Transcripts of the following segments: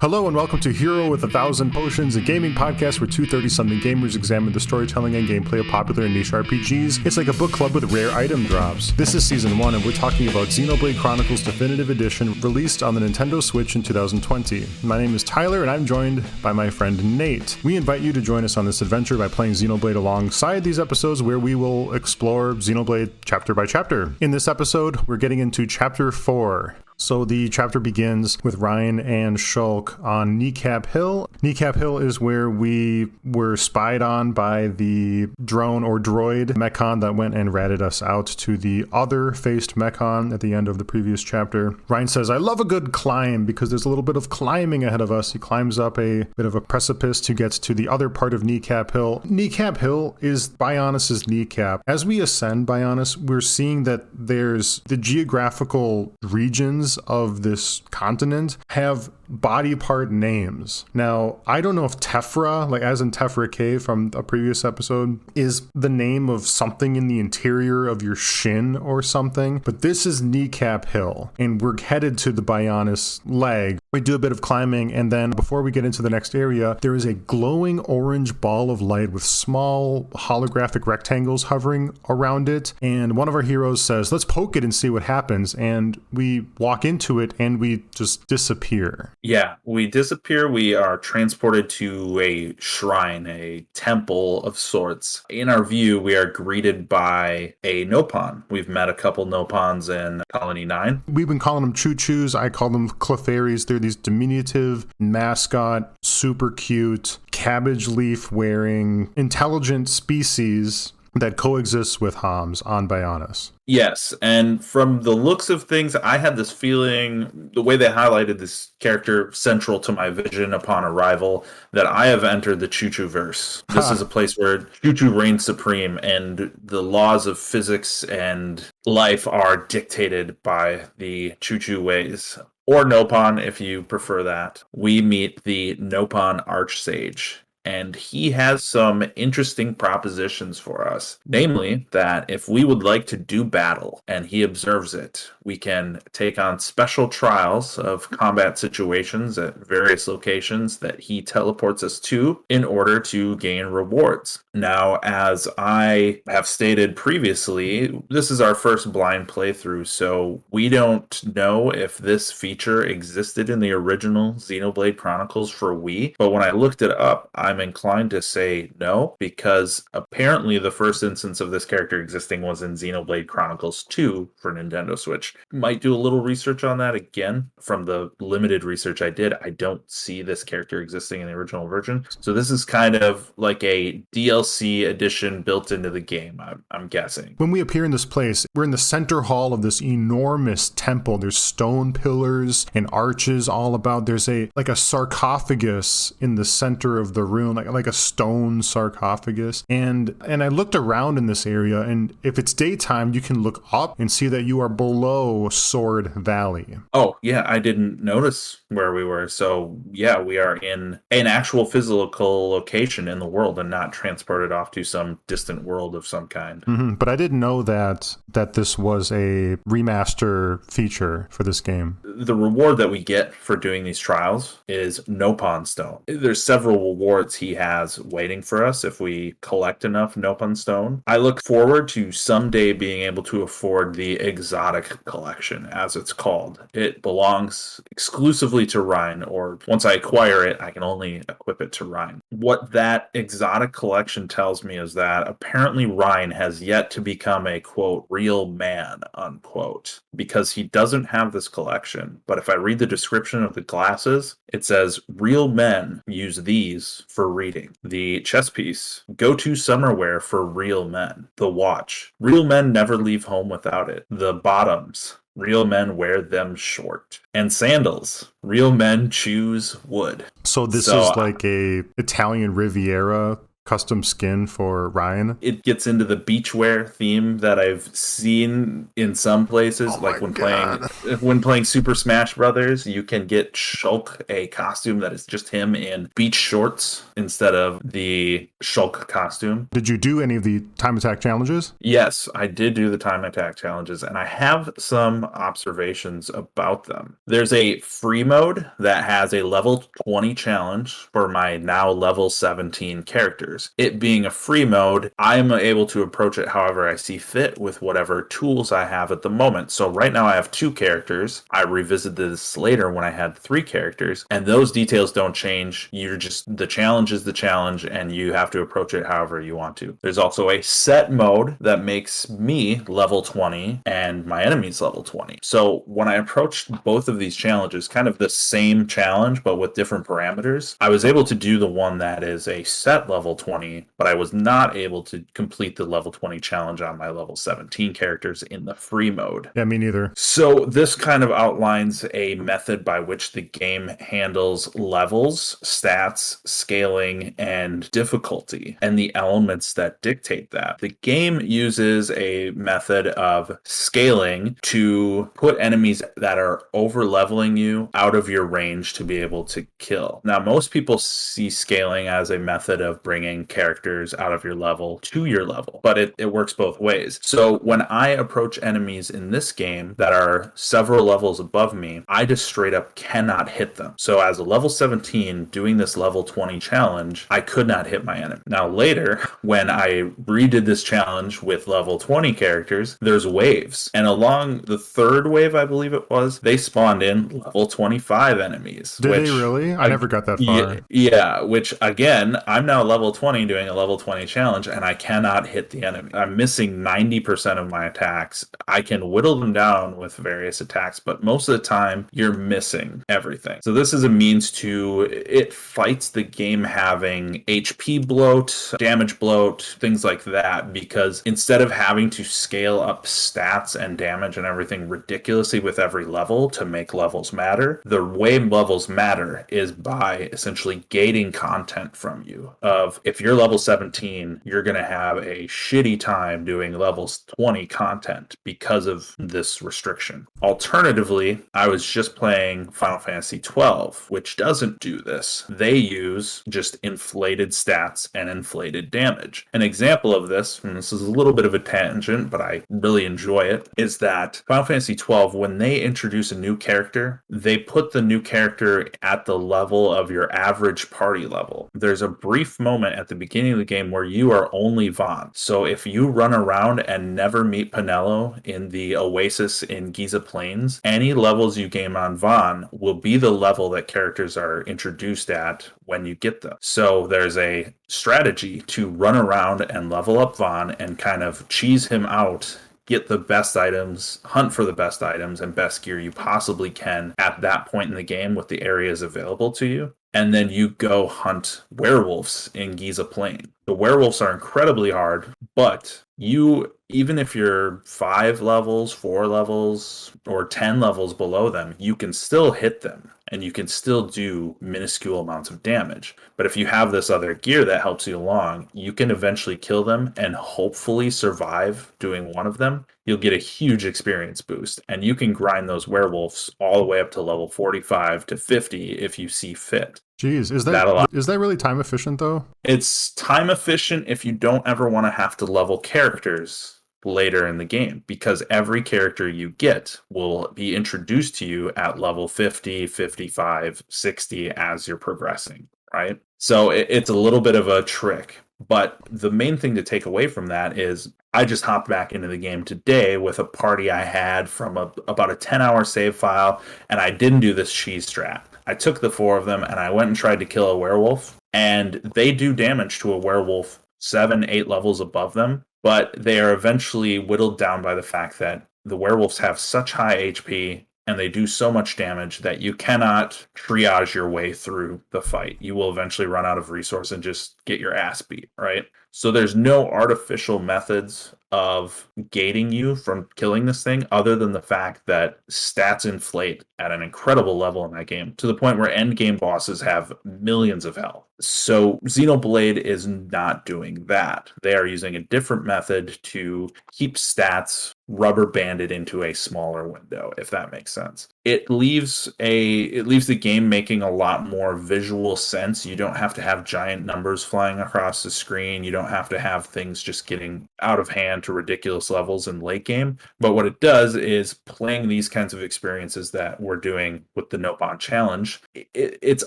Hello and welcome to Hero with 1,000 Potions, a gaming podcast where two 30-something gamers examine the storytelling and gameplay of popular and niche RPGs. It's like a book club with rare item drops. This is Season 1 and we're talking about Xenoblade Chronicles Definitive Edition, released on the Nintendo Switch in 2020. My name is Tyler and I'm joined by my friend Nate. We invite you to join us on this adventure by playing Xenoblade alongside these episodes where we will explore Xenoblade chapter by chapter. In this episode, we're getting into Chapter 4. So the chapter begins with Ryan and Shulk on Kneecap Hill. Kneecap Hill is where we were spied on by the drone or droid mechon that went and ratted us out to the other-faced mechon at the end of the previous chapter. Ryan says, I love a good climb because there's a little bit of climbing ahead of us. He climbs up a bit of a precipice to get to the other part of Kneecap Hill. Kneecap Hill is Bionis' kneecap. As we ascend Bionis, we're seeing that there's the geographical regions of this continent have body part names. Now, I don't know if Tephra, like as in Tephra Cave from a previous episode, is the name of something in the interior of your shin or something, but this is Kneecap Hill, and we're headed to the Bionis leg. We do a bit of climbing, and then before we get into the next area, there is a glowing orange ball of light with small holographic rectangles hovering around it, and one of our heroes says, let's poke it and see what happens, and we walk into it and we just disappear. Yeah, we disappear. We are transported to a shrine, a temple of sorts. In our view, we are greeted by a Nopon. We've met a couple Nopons in Colony 9. We've been calling them Choo-Choos. I call them Clefairies. They're these diminutive mascot, super cute, cabbage leaf wearing, intelligent species that coexists with Homs on Bionis. Yes, and from the looks of things, I had this feeling, the way they highlighted this character central to my vision upon arrival, that I have entered the Choo-Choo-verse. This is a place where Choo-Choo reigns supreme, and the laws of physics and life are dictated by the Choo-Choo ways. Or Nopon, if you prefer that. We meet the Nopon Archsage. And he has some interesting propositions for us. Namely, that if we would like to do battle, and he observes it, we can take on special trials of combat situations at various locations that he teleports us to in order to gain rewards. Now, as I have stated previously, this is our first blind playthrough, so we don't know if this feature existed in the original Xenoblade Chronicles for Wii, but when I looked it up, I'm inclined to say no, because apparently the first instance of this character existing was in Xenoblade Chronicles 2 for Nintendo Switch. Might do a little research on that again. From the limited research I did, I don't see this character existing in the original version. So this is kind of like a DLC edition built into the game, I'm guessing. When we appear in this place, we're in the center hall of this enormous temple. There's stone pillars and arches all about. There's a sarcophagus in the center of the room, like a stone sarcophagus. And I looked around in this area, and if it's daytime, you can look up and see that you are below Sword Valley. Oh, yeah, I didn't notice where we were. So, yeah, we are in an actual physical location in the world and not transported off to some distant world of some kind. Mm-hmm. But I didn't know that this was a remaster feature for this game. The reward that we get for doing these trials is Nopon Stone. There's several rewards he has waiting for us if we collect enough Nopon Stone. I look forward to someday being able to afford the exotic collection, as it's called. It belongs exclusively to Ryan, or once I acquire it, I can only equip it to Ryan. What that exotic collection tells me is that apparently Ryan has yet to become a, quote, real man, unquote, because he doesn't have this collection. But if I read the description of the glasses, it says, real men use these for reading. The chess piece, go-to summer wear for real men. The watch, real men never leave home without it. The bottoms, real men wear them short. And sandals, real men choose wood. So this is like a Italian Riviera custom skin for Ryan. It gets into the beachwear theme that I've seen in some places, like when playing Super Smash Brothers, you can get Shulk a costume that is just him in beach shorts instead of the Shulk costume. Did you do any of the time attack challenges? Yes, I did do the time attack challenges, and I have some observations about them. There's a free mode that has a level 20 challenge for my now level 17 characters. It being a free mode, I am able to approach it however I see fit with whatever tools I have at the moment. So right now I have 2 characters. I revisited this later when I had 3 characters, and those details don't change. The challenge is the challenge, and you have to approach it however you want to. There's also a set mode that makes me level 20 and my enemies level 20. So when I approached both of these challenges, kind of the same challenge but with different parameters, I was able to do the one that is a set level 20, but I was not able to complete the level 20 challenge on my level 17 characters in the free mode. Yeah, me neither. So this kind of outlines a method by which the game handles levels, stats, scaling, and difficulty, and the elements that dictate that. The game uses a method of scaling to put enemies that are over leveling you out of your range to be able to kill. Now, most people see scaling as a method of bringing characters out of your level to your level, but it works both ways. So when I approach enemies in this game that are several levels above me, I just straight up cannot hit them. So as a level 17 doing this level 20 challenge, I could not hit my enemy. Now later, when I redid this challenge with level 20 characters, there's waves. And along the third wave, I believe it was, they spawned in level 25 enemies. Did they really? I never got that far. Yeah, which again, I'm now level 20 doing a level 20 challenge, and I cannot hit the enemy. I'm missing 90% of my attacks. I can whittle them down with various attacks, but most of the time, you're missing everything. So this is a means to, it fights the game having HP bloat, damage bloat, things like that, because instead of having to scale up stats and damage and everything ridiculously with every level to make levels matter, the way levels matter is by essentially gating content from you. Of if you're level 17, you're going to have a shitty time doing levels 20 content because of this restriction. Alternatively, I was just playing Final Fantasy 12, which doesn't do this. They use just inflated stats and inflated damage. An example of this, and this is a little bit of a tangent, but I really enjoy it, is that Final Fantasy 12, when they introduce a new character, they put the new character at the level of your average party level. There's a brief moment at the beginning of the game where you are only Vaughn. So if you run around and never meet Penelo in the Oasis in Giza Plains, any levels you gain on Vaughn will be the level that characters are introduced at when you get them. So there's a strategy to run around and level up Vaughn and kind of cheese him out, get the best items, hunt for the best items and best gear you possibly can at that point in the game with the areas available to you. And then you go hunt werewolves in Giza Plain. The werewolves are incredibly hard, but you, even if you're 5 levels, 4 levels, or 10 levels below them, you can still hit them. And you can still do minuscule amounts of damage. But if you have this other gear that helps you along, you can eventually kill them and hopefully survive doing one of them. You'll get a huge experience boost. And you can grind those werewolves all the way up to level 45 to 50 if you see fit. Jeez, is that really time efficient though? It's time efficient if you don't ever want to have to level characters later in the game, because every character you get will be introduced to you at level 50, 55, 60 as you're progressing, right? So it's a little bit of a trick. But the main thing to take away from that is I just hopped back into the game today with a party I had from about a 10-hour save file, and I didn't do this cheese strat. I took the 4 of them and I went and tried to kill a werewolf, and they do damage to a werewolf 7, 8 levels above them, but they are eventually whittled down by the fact that the werewolves have such high HP and they do so much damage that you cannot triage your way through the fight. You will eventually run out of resource and just get your ass beat, right? So there's no artificial methods of gating you from killing this thing other than the fact that stats inflate at an incredible level in that game, to the point where end game bosses have millions of health. So Xenoblade is not doing that. They are using a different method to keep stats rubber banded into a smaller window, if that makes sense. It leaves the game making a lot more visual sense. You don't have to have giant numbers flying across the screen. You don't have to have things just getting out of hand to ridiculous levels in late game. But what it does is, playing these kinds of experiences that we're doing with the Nopon challenge, it's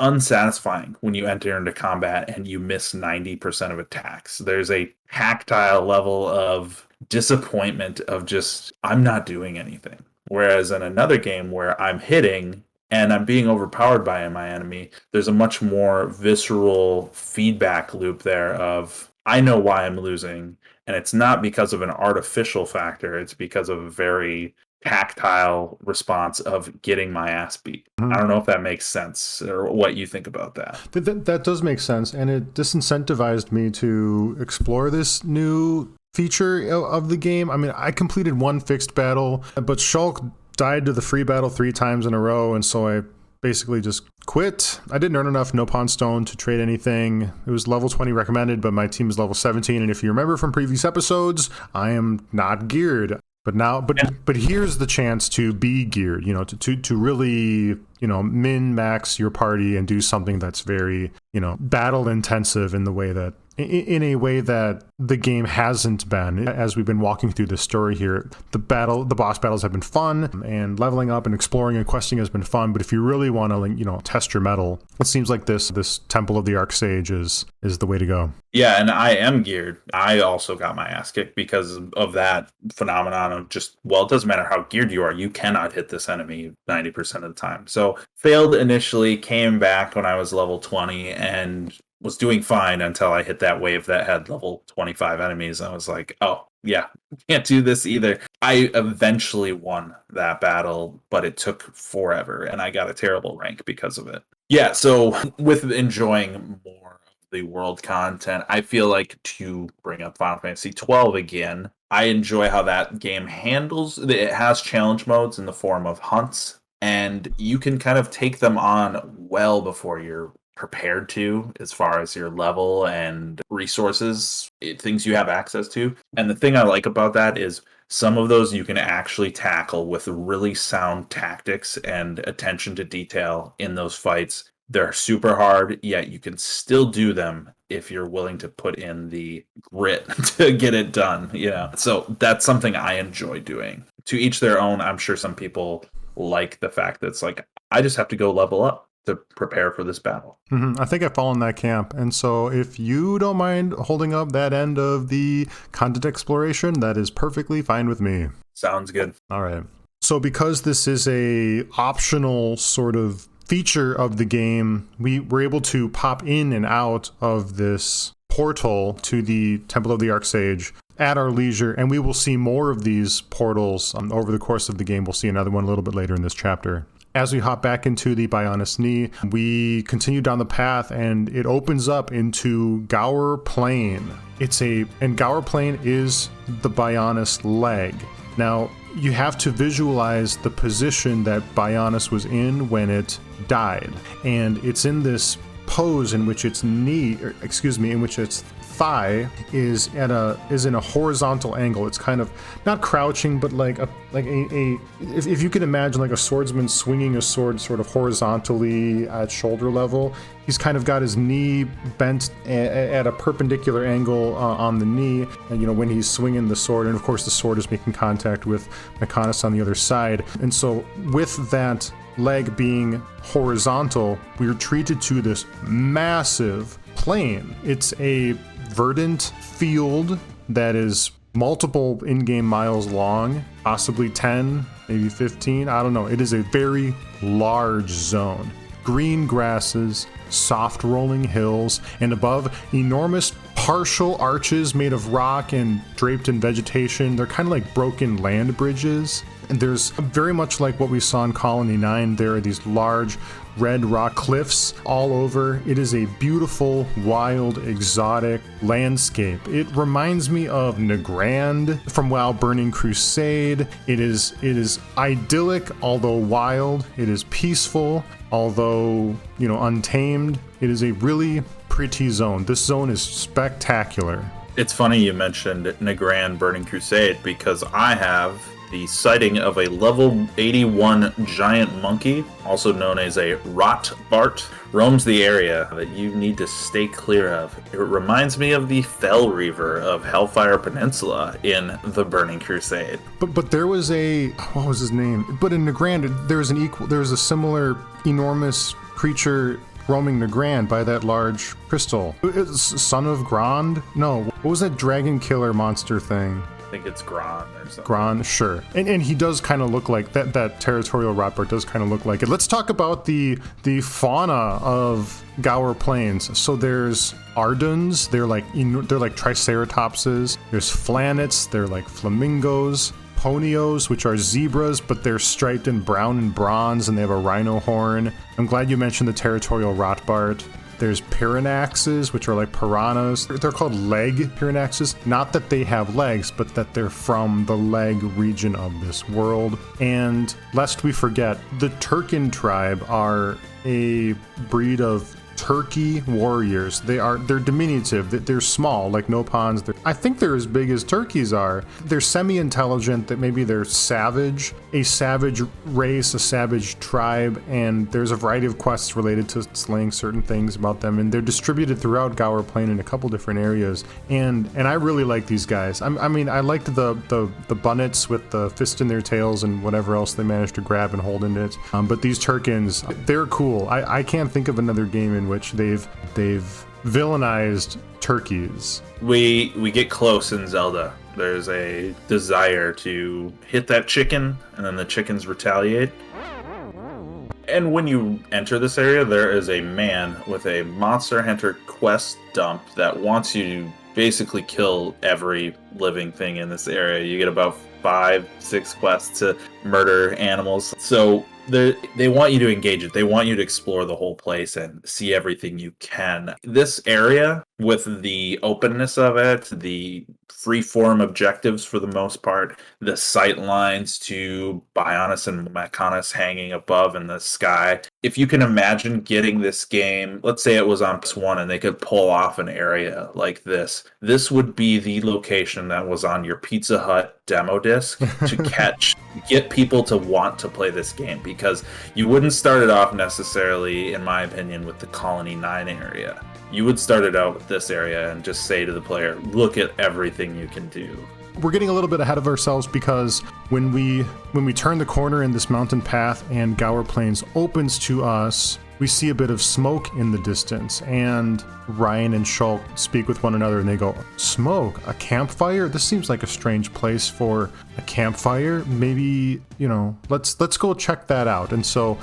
unsatisfying when you enter into combat and you miss 90% of attacks. There's a tactile level of disappointment of just, I'm not doing anything. Whereas in another game where I'm hitting and I'm being overpowered by my enemy, there's a much more visceral feedback loop there of, I know why I'm losing, and it's not because of an artificial factor, it's because of a very tactile response of getting my ass beat. I don't know if that makes sense or what you think about that. That does make sense, and it disincentivized me to explore this new feature of the game. I mean, I completed one fixed battle, but Shulk died to the free battle 3 times in a row, and so I basically just quit. I didn't earn enough Nopon Stone to trade anything. It was level 20 recommended, but my team is level 17, and if you remember from previous episodes, I am not geared. But here's the chance to be geared, to really, min-max your party and do something that's very, battle intensive in a way that the game hasn't been. As we've been walking through this story here, the boss battles have been fun, and leveling up and exploring and questing has been fun. But if you really want to, test your mettle, it seems like this Temple of the Archsage is the way to go. Yeah, and I am geared. I also got my ass kicked because of that phenomenon of just, it doesn't matter how geared you are, you cannot hit this enemy 90% of the time. So failed initially, came back when I was level 20, and was doing fine until I hit that wave that had level 25 enemies. I was like, oh, yeah, can't do this either. I eventually won that battle, but it took forever, and I got a terrible rank because of it. Yeah, so with enjoying more of the world content, I feel like, to bring up Final Fantasy 12 again, I enjoy how that game handles. It has challenge modes in the form of hunts, and you can kind of take them on well before you're prepared to, as far as your level and resources, things you have access to. And the thing I like about that is some of those you can actually tackle with really sound tactics and attention to detail in those fights. They're super hard, yet you can still do them if you're willing to put in the grit to get it done. So that's something I enjoy doing. To each their own. I'm sure some people like the fact that it's like, I just have to go level up to prepare for this battle. I think I fall in that camp. And so if you don't mind holding up that end of the content exploration, that is perfectly fine with me. Sounds good. All right. So because this is a optional sort of feature of the game, we were able to pop in and out of this portal to the Temple of the Archsage at our leisure, and we will see more of these portals over the course of the game. We'll see another one a little bit later in this chapter. As we hop back into the Bionis Knee, we continue down the path, and it opens up into Gaur Plain. And Gaur Plain is the Bionis leg. Now, you have to visualize the position that Bionis was in when it died. And it's in this pose in which its thigh is in a horizontal angle. It's kind of not crouching, but if you could imagine like a swordsman swinging a sword sort of horizontally at shoulder level, he's kind of got his knee bent at a perpendicular angle on the knee, and when he's swinging the sword, and of course the sword is making contact with Mechonis on the other side. And so with that leg being horizontal, we are treated to this massive plain. It's a verdant field that is multiple in-game miles long, possibly 10, maybe 15, I don't know. It is a very large zone. Green grasses, soft rolling hills, and above, enormous partial arches made of rock and draped in vegetation. They're kind of like broken land bridges. And there's very much like what we saw in Colony 9, there are these large red rock cliffs all over. It is a beautiful, wild, exotic landscape. It reminds me of Nagrand from WoW Burning Crusade. It is idyllic, although wild. It is peaceful, although, untamed. It is a really pretty zone. This zone is spectacular. It's funny you mentioned Nagrand Burning Crusade because I have the sighting of a level 81 giant monkey, also known as a Rotbart, roams the area that you need to stay clear of. It reminds me of the Fell Reaver of Hellfire Peninsula in the Burning Crusade. But there was what was his name? But in Nagrand, there's a similar enormous creature roaming Nagrand by that large crystal. It's Son of Grand? No, what was that dragon killer monster thing? I think it's Gran or something. Gran, sure. And he does kind of look like that territorial Rotbart does kind of look like it. Let's talk about the fauna of Gaur Plains. So there's Arduns, they're like triceratopses. There's Flanets, they're like flamingos. Ponios, which are zebras, but they're striped in brown and bronze, and they have a rhino horn. I'm glad you mentioned the territorial Rotbart. There's Piranaxes, which are like piranhas. They're called leg Piranaxes. Not that they have legs, but that they're from the leg region of this world. And lest we forget, the Turkin tribe are a breed of turkey warriors. They're diminutive. They're small, like Nopons. I think they're as big as turkeys are. They're semi-intelligent, that maybe they're savage, a savage race, a savage tribe, and there's a variety of quests related to slaying certain things about them, and they're distributed throughout Gaur Plain in a couple different areas. And I really like these guys. I liked the bunnets with the fist in their tails and whatever else they managed to grab and hold in it. But these Turkins, they're cool. I can't think of another game in which they've villainized turkeys. We get close in Zelda. There's a desire to hit that chicken, and then the chickens retaliate. And when you enter this area, there is a man with a Monster Hunter quest dump that wants you to basically kill every living thing in this area. You get about 5-6 quests to murder animals. So they want you to engage it. They want you to explore the whole place and see everything you can. This area, with the openness of it, the free-form objectives for the most part, the sight lines to Bionis and Mechonis hanging above in the sky. If you can imagine getting this game, let's say it was on PS1 and they could pull off an area like this would be the location that was on your Pizza Hut demo disc to get people to want to play this game, because you wouldn't start it off necessarily, in my opinion, with the Colony 9 area. You would start it out with this area and just say to the player, look at everything you can do. We're getting a little bit ahead of ourselves, because when we turn the corner in this mountain path and Gaur Plains opens to us, we see a bit of smoke in the distance, and Ryan and Shulk speak with one another and they go, "Smoke? A campfire? This seems like a strange place for a campfire. Maybe, let's go check that out." And so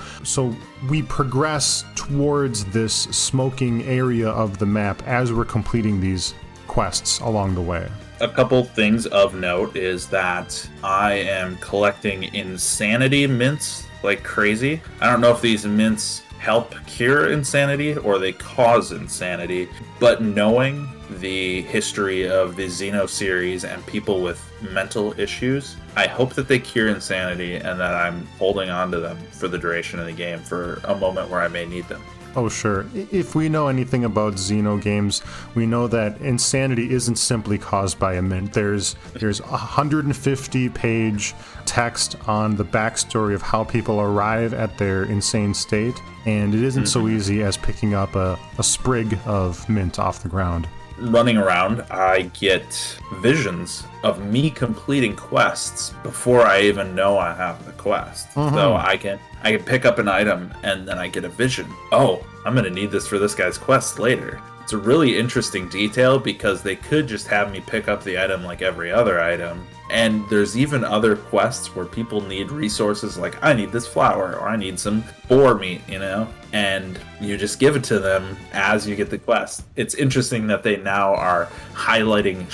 we progress towards this smoking area of the map as we're completing these quests along the way. A couple things of note is that I am collecting insanity mints like crazy. I don't know if these mints help cure insanity or they cause insanity, but knowing the history of the Xeno series and people with mental issues, I hope that they cure insanity and that I'm holding on to them for the duration of the game for a moment where I may need them. Oh, sure. If we know anything about Xeno games, we know that insanity isn't simply caused by a mint. There's 150-page text on the backstory of how people arrive at their insane state, and it isn't so easy as picking up a sprig of mint off the ground. Running around, I get visions of me completing quests before I even know I have the quest. So I can pick up an item and then I get a vision. Oh, I'm going to need this for this guy's quest later. It's a really interesting detail because they could just have me pick up the item like every other item. And there's even other quests where people need resources like, I need this flower or I need some boar meat, and you just give it to them as you get the quest. It's interesting that they now are highlighting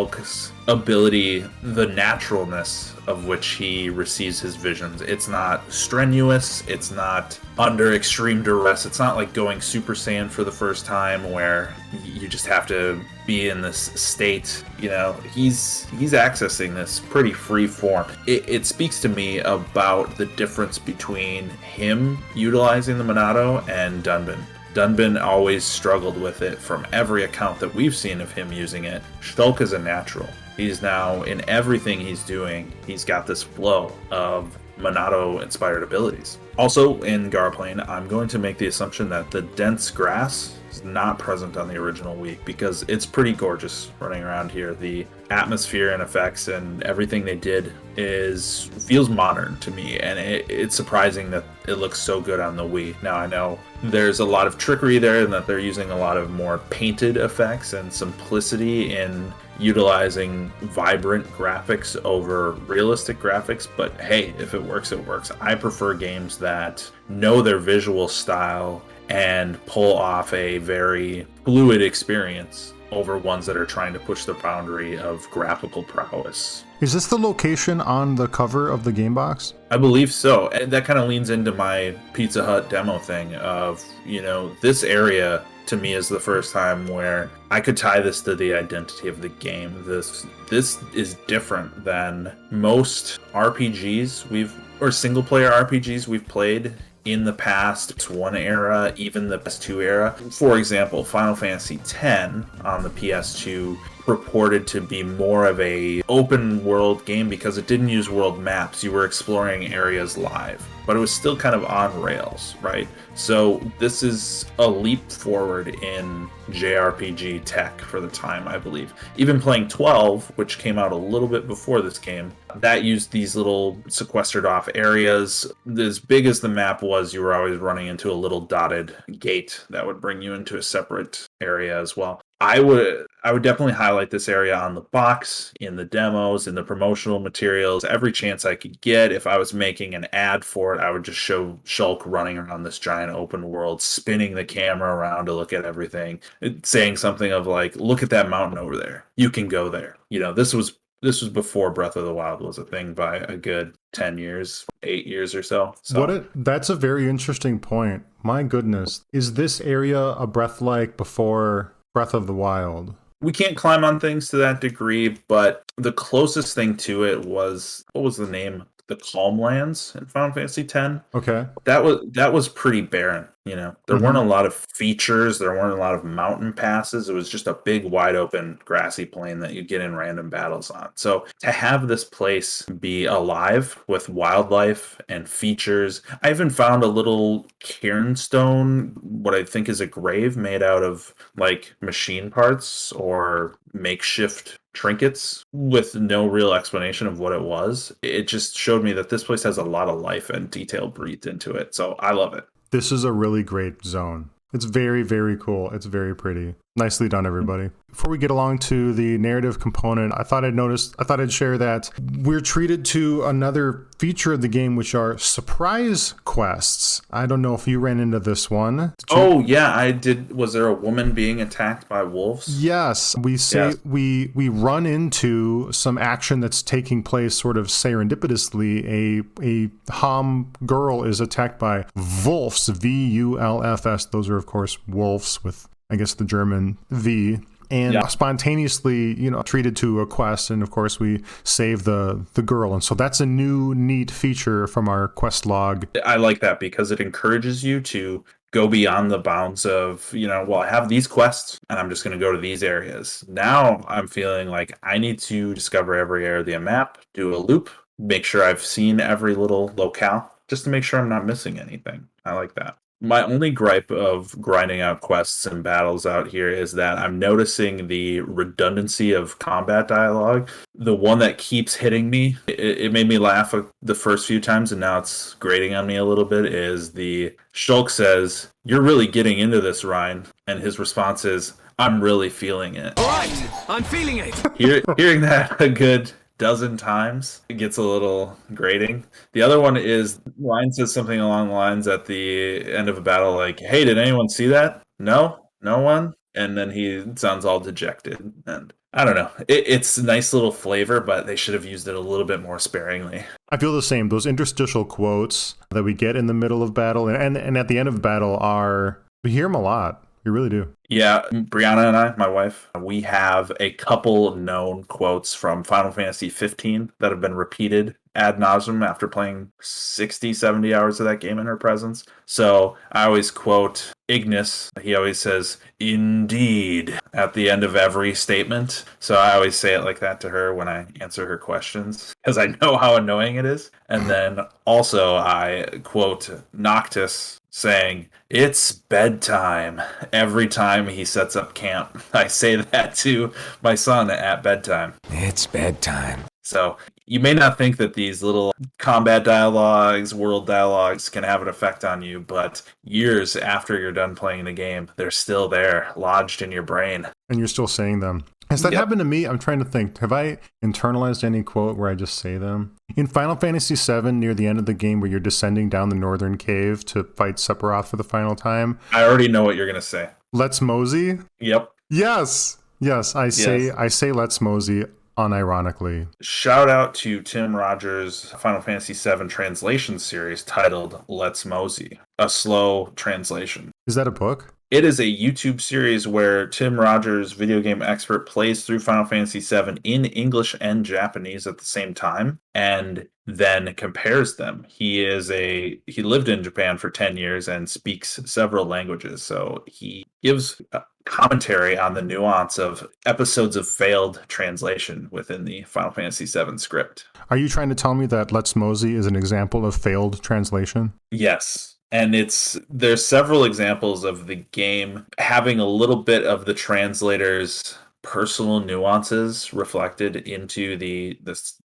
ability, the naturalness of which he receives his visions. It's not strenuous, it's not under extreme duress, it's not like going Super Saiyan for the first time where you just have to be in this state. He's accessing this pretty free form. It speaks to me about the difference between him utilizing the Monado and Dunban. Dunban always struggled with it from every account that we've seen of him using it. Shulk is a natural. He's now, in everything he's doing, he's got this flow of Monado-inspired abilities. Also, in Garplane, I'm going to make the assumption that the dense grass is not present on the original Wii, because it's pretty gorgeous running around here. The atmosphere and effects and everything they did feels modern to me, and it's surprising that it looks so good on the Wii. Now, I know there's a lot of trickery there and that they're using a lot of more painted effects and simplicity in utilizing vibrant graphics over realistic graphics, but hey, if it works, it works. I prefer games that know their visual style and pull off a very fluid experience over ones that are trying to push the boundary of graphical prowess. Is this the location on the cover of the game box? I believe so. And that kind of leans into my Pizza Hut demo thing of, this area to me is the first time where I could tie this to the identity of the game. This is different than most RPGs or single player RPGs we've played in the past one era, even the PS2 era. For example, Final Fantasy X on the PS2 purported to be more of a open world game because it didn't use world maps. You were exploring areas live, but it was still kind of on rails, right? So this is a leap forward in JRPG tech for the time, I believe. Even playing 12, which came out a little bit before this game, that used these little sequestered off areas. As big as the map was, you were always running into a little dotted gate that would bring you into a separate area as well. I would definitely highlight this area on the box, in the demos, in the promotional materials, every chance I could get. If I was making an ad for it, I would just show Shulk running around this giant open world, spinning the camera around to look at everything, saying something of like, look at that mountain over there. You can go there. This was before Breath of the Wild was a thing by a good 10 years, 8 years or so. That's a very interesting point. My goodness. Is this area a Breath-like before Breath of the Wild? We can't climb on things to that degree, but the closest thing to it was, what was the name? The Calm Lands in Final Fantasy X. Okay. That was pretty barren. There weren't a lot of features. There weren't a lot of mountain passes. It was just a big, wide open, grassy plain that you get in random battles on. So to have this place be alive with wildlife and features, I even found a little cairnstone, what I think is a grave made out of like machine parts or makeshift trinkets with no real explanation of what it was. It just showed me that this place has a lot of life and detail breathed into it. So I love it. This is a really great zone. It's very, very cool. It's very pretty. Nicely done, everybody. Before we get along to the narrative component, I thought I'd share that we're treated to another feature of the game, which are surprise quests. I don't know if you ran into this one. Oh, yeah, I did. Was there a woman being attacked by wolves? Yes. We run into some action that's taking place sort of serendipitously. A Ham girl is attacked by wolves, V-U-L-F-S. Those are, of course, wolves with, I guess, the German V, and spontaneously, treated to a quest. And of course, we save the girl. And so that's a new, neat feature from our quest log. I like that because it encourages you to go beyond the bounds of, I have these quests and I'm just going to go to these areas. Now I'm feeling like I need to discover every area of the map, do a loop, make sure I've seen every little locale just to make sure I'm not missing anything. I like that. My only gripe of grinding out quests and battles out here is that I'm noticing the redundancy of combat dialogue. The one that keeps hitting me, it made me laugh the first few times, and now it's grating on me a little bit, is the Shulk says, "You're really getting into this, Ryan." And his response is, "I'm really feeling it." All right, I'm feeling it. Hearing that a good dozen times, it gets a little grating. The other one is Ryan says something along the lines at the end of a battle like, "Hey, did anyone see that? No one?" And then he sounds all dejected. And I don't know. It's a nice little flavor, but they should have used it a little bit more sparingly. I feel the same. Those interstitial quotes that we get in the middle of battle and at the end of battle we hear them a lot. We really do. Yeah, Brianna and I, my wife, we have a couple known quotes from Final Fantasy 15 that have been repeated ad nauseum after playing 60, 70 hours of that game in her presence. So I always quote Ignis. He always says, "Indeed," at the end of every statement. So I always say it like that to her when I answer her questions, because I know how annoying it is. And then also I quote Noctis saying, "It's bedtime," every time he sets up camp. I say that to my son at bedtime. It's bedtime. So you may not think that these little combat dialogues, world dialogues can have an effect on you, but years after you're done playing the game, they're still there, lodged in your brain. And you're still saying them. Has that happened to me? I'm trying to think. Have I internalized any quote where I just say them? In Final Fantasy VII, near the end of the game where you're descending down the northern cave to fight Sephiroth for the final time. I already know what you're going to say. Let's mosey? Yep. Yes. I say let's mosey unironically. Shout out to Tim Rogers' Final Fantasy VII translation series titled Let's Mosey, a slow translation. Is that a book? It is a YouTube series where Tim Rogers, video game expert, plays through Final Fantasy VII in English and Japanese at the same time, and then compares them. He lived in Japan for 10 years and speaks several languages, so he gives commentary on the nuance of episodes of failed translation within the Final Fantasy VII script. Are you trying to tell me that Let's Mosey is an example of failed translation? Yes. And there's several examples of the game having a little bit of the translator's personal nuances reflected into the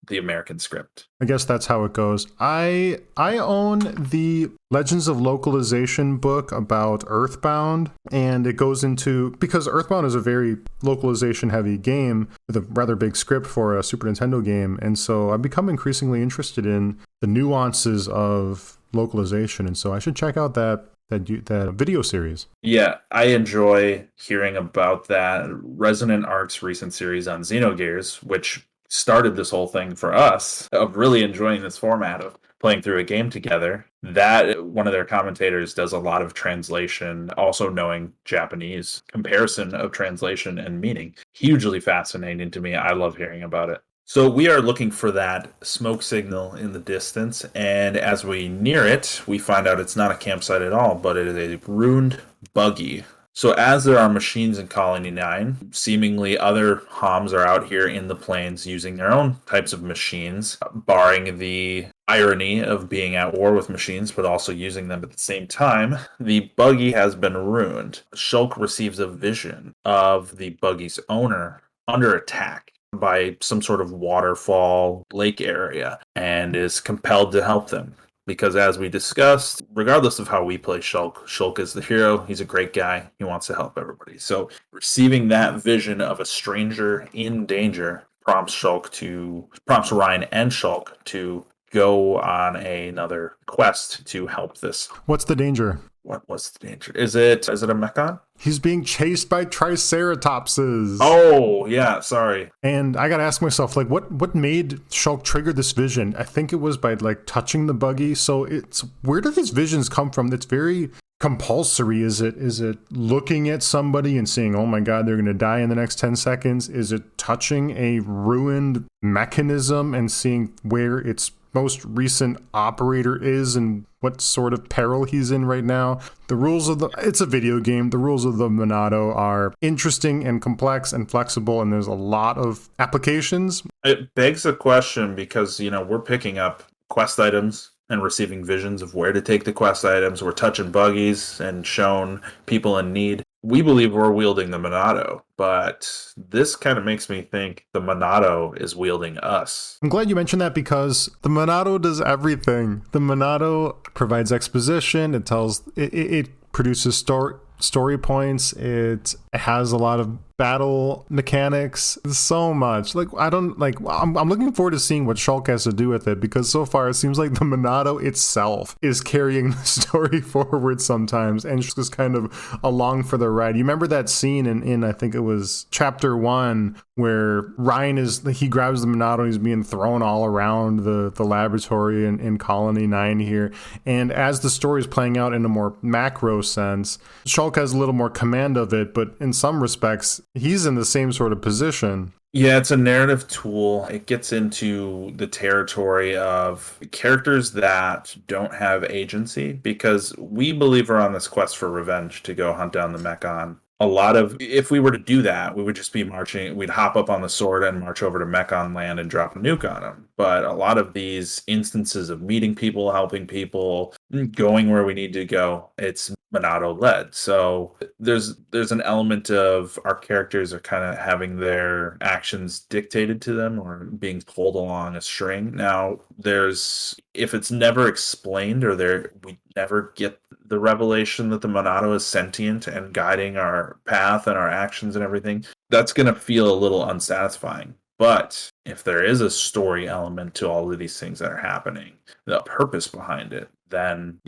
American script. I guess that's how it goes. I own the Legends of Localization book about Earthbound, and it goes into, because Earthbound is a very localization heavy game with a rather big script for a Super Nintendo game, and so I've become increasingly interested in the nuances of localization, and so I should check out that video series. Yeah, I enjoy hearing about that. Resonant Art's recent series on Xenogears, which started this whole thing for us of really enjoying this format of playing through a game together. That one of their commentators does a lot of translation, also knowing Japanese, comparison of translation and meaning. Hugely fascinating to me. I love hearing about it. So we are looking for that smoke signal in the distance, and as we near it, we find out it's not a campsite at all, but it is a ruined buggy. So as there are machines in Colony 9, seemingly other Homs are out here in the plains using their own types of machines, barring the irony of being at war with machines, but also using them at the same time. The buggy has been ruined. Shulk receives a vision of the buggy's owner under attack by some sort of waterfall lake area, and is compelled to help them. Because as we discussed, regardless of how we play Shulk is the hero. He's a great guy. He wants to help everybody. So receiving that vision of a stranger in danger prompts Ryan and Shulk to go on another quest to help this. What's the danger? What's the danger? Is it a Mechon? He's being chased by Triceratopses. Oh, yeah, sorry. And I gotta ask myself, like, what made Shulk trigger this vision? I think it was by, like, touching the buggy. So where do these visions come from? It's very compulsory. Is it looking at somebody and seeing, oh my god, they're gonna die in the next 10 seconds? Is it touching a ruined mechanism and seeing where its most recent operator is and what sort of peril he's in right now? It's a video game. The rules of the Monado are interesting and complex and flexible, and there's a lot of applications. It begs a question because, we're picking up quest items and receiving visions of where to take the quest items. We're touching buggies and shown people in need. We believe we're wielding the Monado, but this kind of makes me think the Monado is wielding us. I'm glad you mentioned that because the Monado does everything. The Monado provides exposition. It produces story points. It has a lot of battle mechanics, so much. Like, I don't like. I'm looking forward to seeing what Shulk has to do with it, because so far it seems like the Monado itself is carrying the story forward sometimes, and just kind of along for the ride. You remember that scene in I think it was chapter 1 where Ryan he grabs the Monado and he's being thrown all around the laboratory in Colony 9 here, and as the story is playing out in a more macro sense, Shulk has a little more command of it, but in some respects he's in the same sort of position. Yeah, it's a narrative tool. It gets into the territory of characters that don't have agency, because we believe we're on this quest for revenge to go hunt down the Mechon. If we were to do that, we would just be marching, we'd hop up on the sword and march over to Mechon land and drop a nuke on them. But a lot of these instances of meeting people, helping people, going where we need to go, it's Monado led. So there's an element of our characters are kind of having their actions dictated to them or being pulled along a string. Now, if it's never explained, or we never get the revelation that the Monado is sentient and guiding our path and our actions and everything, that's going to feel a little unsatisfying. But if there is a story element to all of these things that are happening, the purpose behind it, then,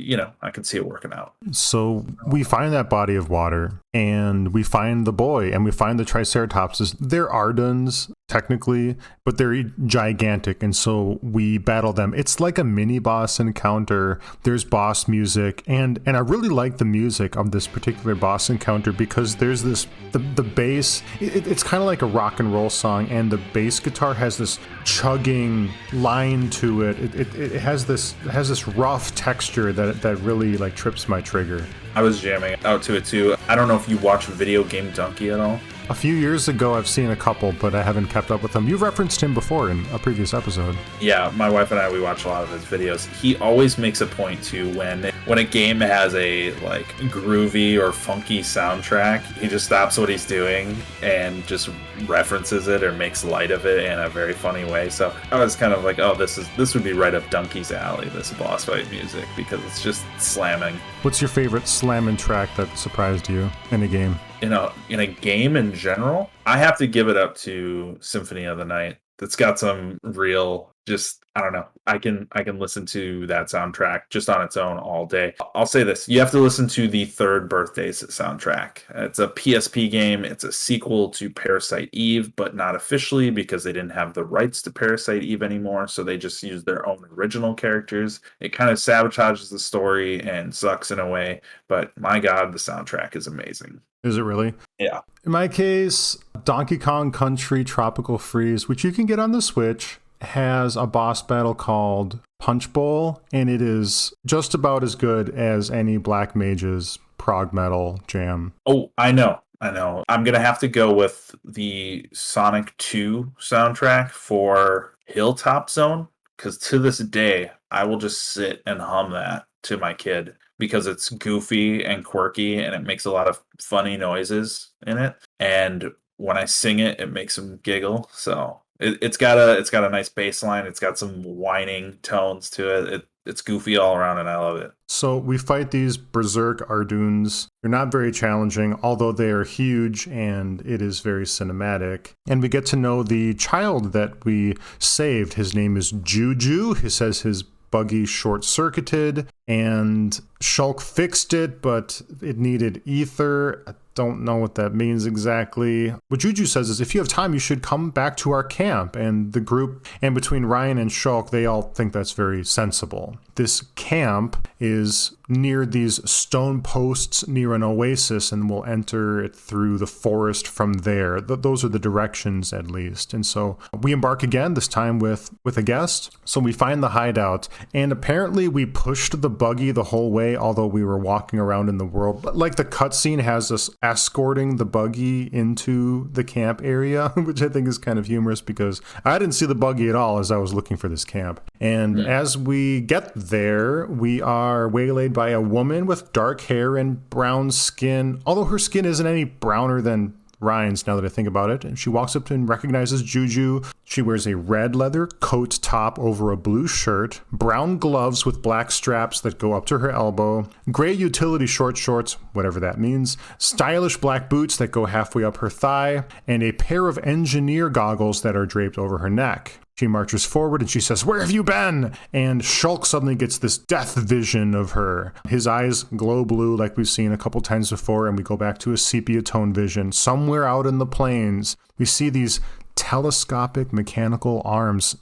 I can see it working out. So we find that body of water, and we find the boy, and we find the Triceratopses. They're Ardens, technically, but they're gigantic, and so we battle them. It's like a mini boss encounter. There's boss music, and I really like the music of this particular boss encounter, because there's the bass. It's kind of like a rock and roll song, and the bass guitar has this chugging line to it. It has this rough texture that really like trips my trigger. I was jamming out to it too. I don't know if you watch Video Game Donkey at all. A few years ago, I've seen a couple, but I haven't kept up with them. You've referenced him before in a previous episode. Yeah, my wife and I, we watch a lot of his videos. He always makes a point to when a game has a like groovy or funky soundtrack, he just stops what he's doing and just references it or makes light of it in a very funny way. So I was kind of like, oh, this would be right up Donkey's alley, this boss fight music, because it's just slamming. What's your favorite slamming track that surprised you in a game? In a game in general, I have to give it up to Symphony of the Night. That's got some real, just, I don't know. I can listen to that soundtrack just on its own all day. I'll say this. You have to listen to the Third Birthdays soundtrack. It's a PSP game. It's a sequel to Parasite Eve, but not officially, because they didn't have the rights to Parasite Eve anymore. So they just used their own original characters. It kind of sabotages the story and sucks in a way. But my God, the soundtrack is amazing. Is it really? Yeah. In my case, Donkey Kong Country Tropical Freeze, which you can get on the Switch, has a boss battle called Punch Bowl, and it is just about as good as any Black Mage's prog metal jam. Oh, I know. I'm going to have to go with the Sonic 2 soundtrack for Hilltop Zone, because to this day, I will just sit and hum that to my kid, because it's goofy and quirky and it makes a lot of funny noises in it. And when I sing it, it makes them giggle. So it's got a nice bass line. It's got some whining tones to it. It's goofy all around, and I love it. So we fight these Berserk Arduns. They're not very challenging, although they are huge, and it is very cinematic. And we get to know the child that we saved. His name is Juju. He says his buggy short-circuited, and Shulk fixed it, but it needed ether. I don't know what that means exactly. What Juju says is, if you have time, you should come back to our camp. And the group, and between Ryan and Shulk, they all think that's very sensible. This camp is near these stone posts near an oasis, and we'll enter it through the forest from there. Those are the directions, at least. And so we embark again, this time with a guest. So we find the hideout, and apparently we pushed the buggy the whole way, although we were walking around in the world. Like, the cutscene has us escorting the buggy into the camp area, which I think is kind of humorous, because I didn't see the buggy at all as I was looking for this camp. And as we get there, we are waylaid by a woman with dark hair and brown skin, although her skin isn't any browner than Ryan's, now that I think about it. And she walks up to and recognizes Juju. She wears a red leather coat top over a blue shirt, brown gloves with black straps that go up to her elbow, gray utility short shorts, whatever that means, stylish black boots that go halfway up her thigh, and a pair of engineer goggles that are draped over her neck. She marches forward and she says, "Where have you been?" And Shulk suddenly gets this death vision of her. His eyes glow blue like we've seen a couple times before, and we go back to a sepia tone vision. Somewhere out in the plains, we see these telescopic mechanical arms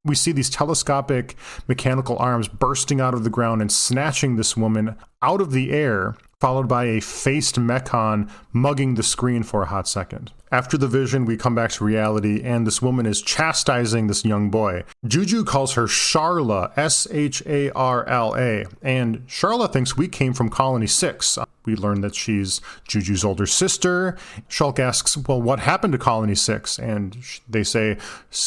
bursting out of the ground and snatching this woman out of the air, followed by a faced mechon mugging the screen for a hot second. After the vision, we come back to reality, and this woman is chastising this young boy. Juju calls her Sharla, Sharla, and Sharla thinks we came from Colony 6. We learn that she's Juju's older sister. Shulk asks, well, what happened to Colony 6? And they say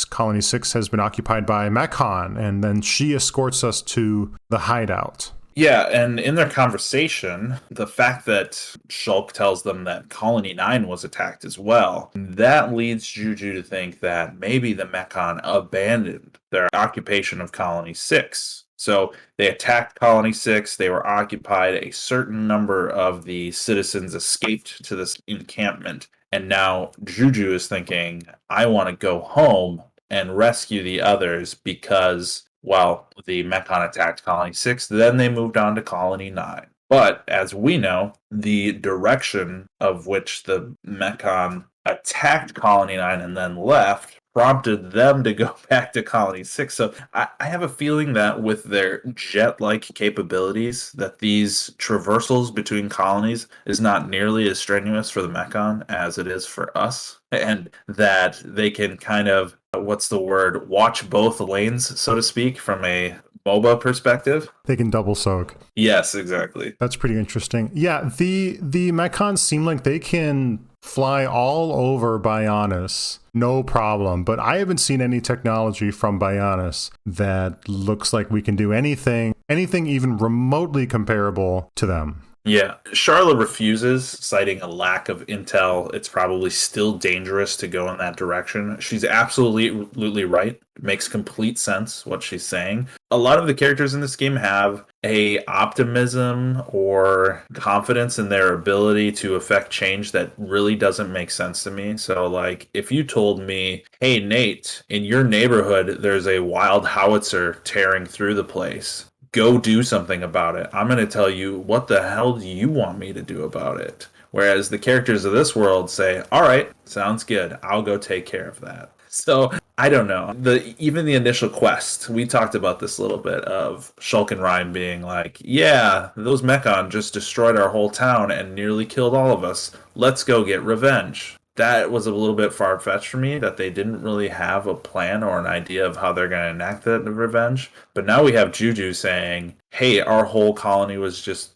Colony 6 has been occupied by Mechon, and then she escorts us to the hideout. Yeah, and in their conversation, the fact that Shulk tells them that Colony 9 was attacked as well, that leads Juju to think that maybe the Mechon abandoned their occupation of Colony 6. So they attacked Colony 6, they were occupied, a certain number of the citizens escaped to this encampment, and now Juju is thinking, I want to go home and rescue the others because, well, the Mechon attacked Colony 6, then they moved on to Colony 9. But, as we know, the direction of which the Mechon attacked Colony 9 and then left prompted them to go back to Colony 6. So I have a feeling that with their jet-like capabilities, that these traversals between colonies is not nearly as strenuous for the Mechon as it is for us. And that they can kind of, watch both lanes, so to speak, from a MOBA perspective. They can double soak. Yes, exactly. That's pretty interesting. Yeah, the Mechons seem like they can fly all over Bionis, no problem. But I haven't seen any technology from Bionis that looks like we can do anything even remotely comparable to them. Yeah, Sharla refuses, citing a lack of intel. It's probably still dangerous to go in that direction. She's absolutely right. It makes complete sense what she's saying. A lot of the characters in this game have a optimism or confidence in their ability to affect change that really doesn't make sense to me. So, like, if you told me, hey, Nate, in your neighborhood, there's a wild howitzer tearing through the place, go do something about it, I'm going to tell you, what the hell do you want me to do about it? Whereas the characters of this world say, all right, sounds good, I'll go take care of that. So, I don't know. Even the initial quest, we talked about this a little bit, of Shulk and Ryan being like, yeah, those Mechon just destroyed our whole town and nearly killed all of us. Let's go get revenge. That was a little bit far-fetched for me, that they didn't really have a plan or an idea of how they're going to enact that revenge. But now we have Juju saying, hey, our whole colony was just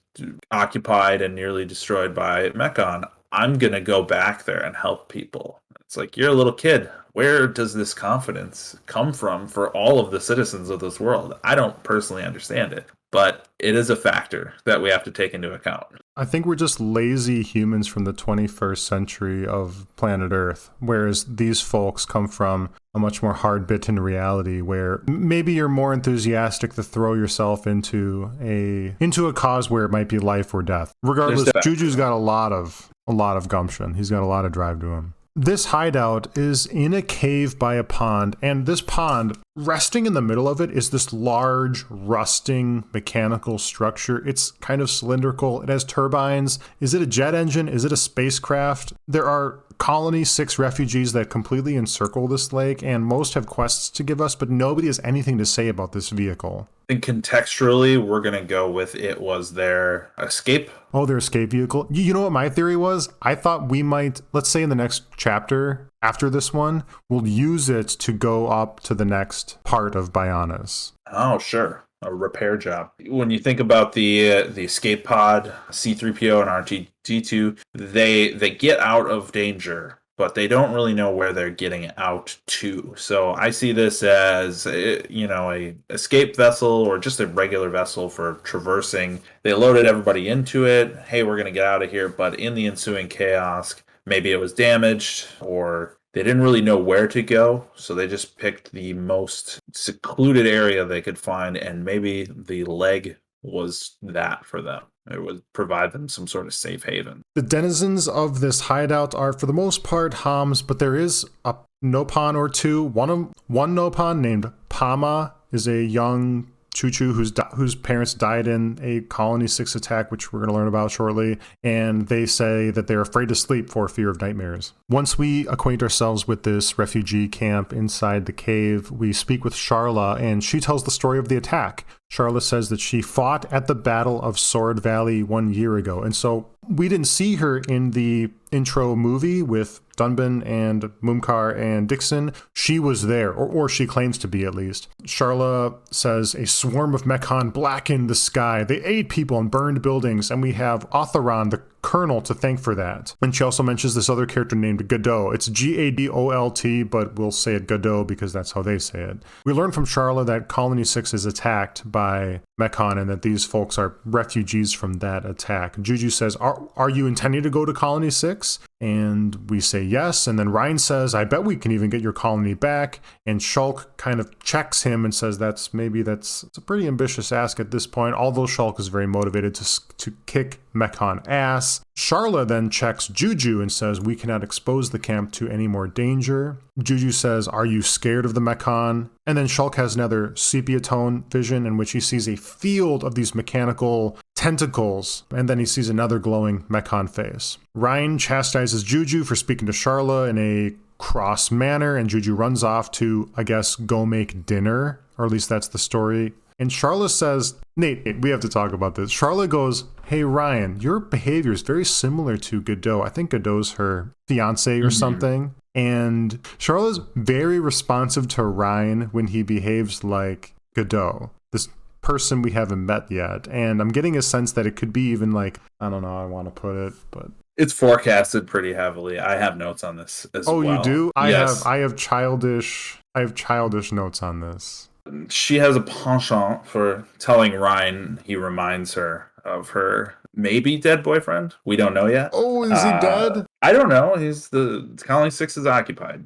occupied and nearly destroyed by Mechon. I'm going to go back there and help people. It's like, you're a little kid. Where does this confidence come from for all of the citizens of this world? I don't personally understand it, but it is a factor that we have to take into account. I think we're just lazy humans from the 21st century of planet Earth, whereas these folks come from a much more hard-bitten reality where maybe you're more enthusiastic to throw yourself into a cause where it might be life or death. Regardless, Juju's got a lot of gumption. He's got a lot of drive to him. This hideout is in a cave by a pond, and this pond, resting in the middle of it, is this large, rusting, mechanical structure. It's kind of cylindrical. It has turbines. Is it a jet engine? Is it a spacecraft? There are Colony 6 refugees that completely encircle this lake, and most have quests to give us, but nobody has anything to say about this vehicle. I think contextually, we're going to go with it was their escape. Oh, their escape vehicle. You know what my theory was? I thought we might, let's say in the next chapter, after this one, we'll use it to go up to the next part of Bionis. Oh, sure. A repair job. When you think about the escape pod, C-3PO and R2-D2, they get out of danger, but they don't really know where they're getting out to. So I see this as, a escape vessel or just a regular vessel for traversing. They loaded everybody into it. Hey, we're going to get out of here. But in the ensuing chaos, maybe it was damaged, or they didn't really know where to go, so they just picked the most secluded area they could find, and maybe the leg was that for them. It would provide them some sort of safe haven. The denizens of this hideout are, for the most part, Hams, but there is a Nopon or two. One Nopon named Pama is a young Choo-Choo whose parents died in a Colony 6 attack, which we're going to learn about shortly, and they say that they're afraid to sleep for fear of nightmares. Once we acquaint ourselves with this refugee camp inside the cave, we speak with Sharla, and she tells the story of the attack. Sharla says that she fought at the Battle of Sword Valley 1 year ago, and so we didn't see her in the intro movie with Dunban and Mumkar and Dixon. She was there, or she claims to be at least. Sharla says a swarm of Mechon blackened the sky. They ate people and burned buildings, and we have Otheron, the Colonel, to thank for that. And she also mentions this other character named Godot. It's Gadolt, but we'll say it Godot because that's how they say it. We learn from Sharla that Colony 6 is attacked by Mechon and that these folks are refugees from that attack. Juju says, are you intending to go to Colony 6? And we say yes. And then Ryan says, I bet we can even get your colony back. And Shulk kind of checks him and says that's a pretty ambitious ask at this point, although Shulk is very motivated to kick Mechon ass. Sharla then checks Juju and says we cannot expose the camp to any more danger. Juju says, are you scared of the Mechon? And then Shulk has another sepia tone vision in which he sees a field of these mechanical tentacles, and then he sees another glowing Mechon face. Ryan chastises Juju for speaking to Sharla in a cross manner, and Juju runs off to, I guess, go make dinner, or at least that's the story. And Sharla says, Nate, we have to talk about this. Sharla goes, hey, Ryan, your behavior is very similar to Godot. I think Godot's her fiance or something. And Sharla's very responsive to Ryan when he behaves like Godot, this person we haven't met yet. And I'm getting a sense that it could be even like, I don't know how I want to put it, but it's forecasted pretty heavily. I have notes on this as well. Oh, you do? Yes. I have childish notes on this. She has a penchant for telling Ryan he reminds her of her maybe dead boyfriend. We don't know yet. Oh, is he dead? I don't know. The Colony 6 is occupied.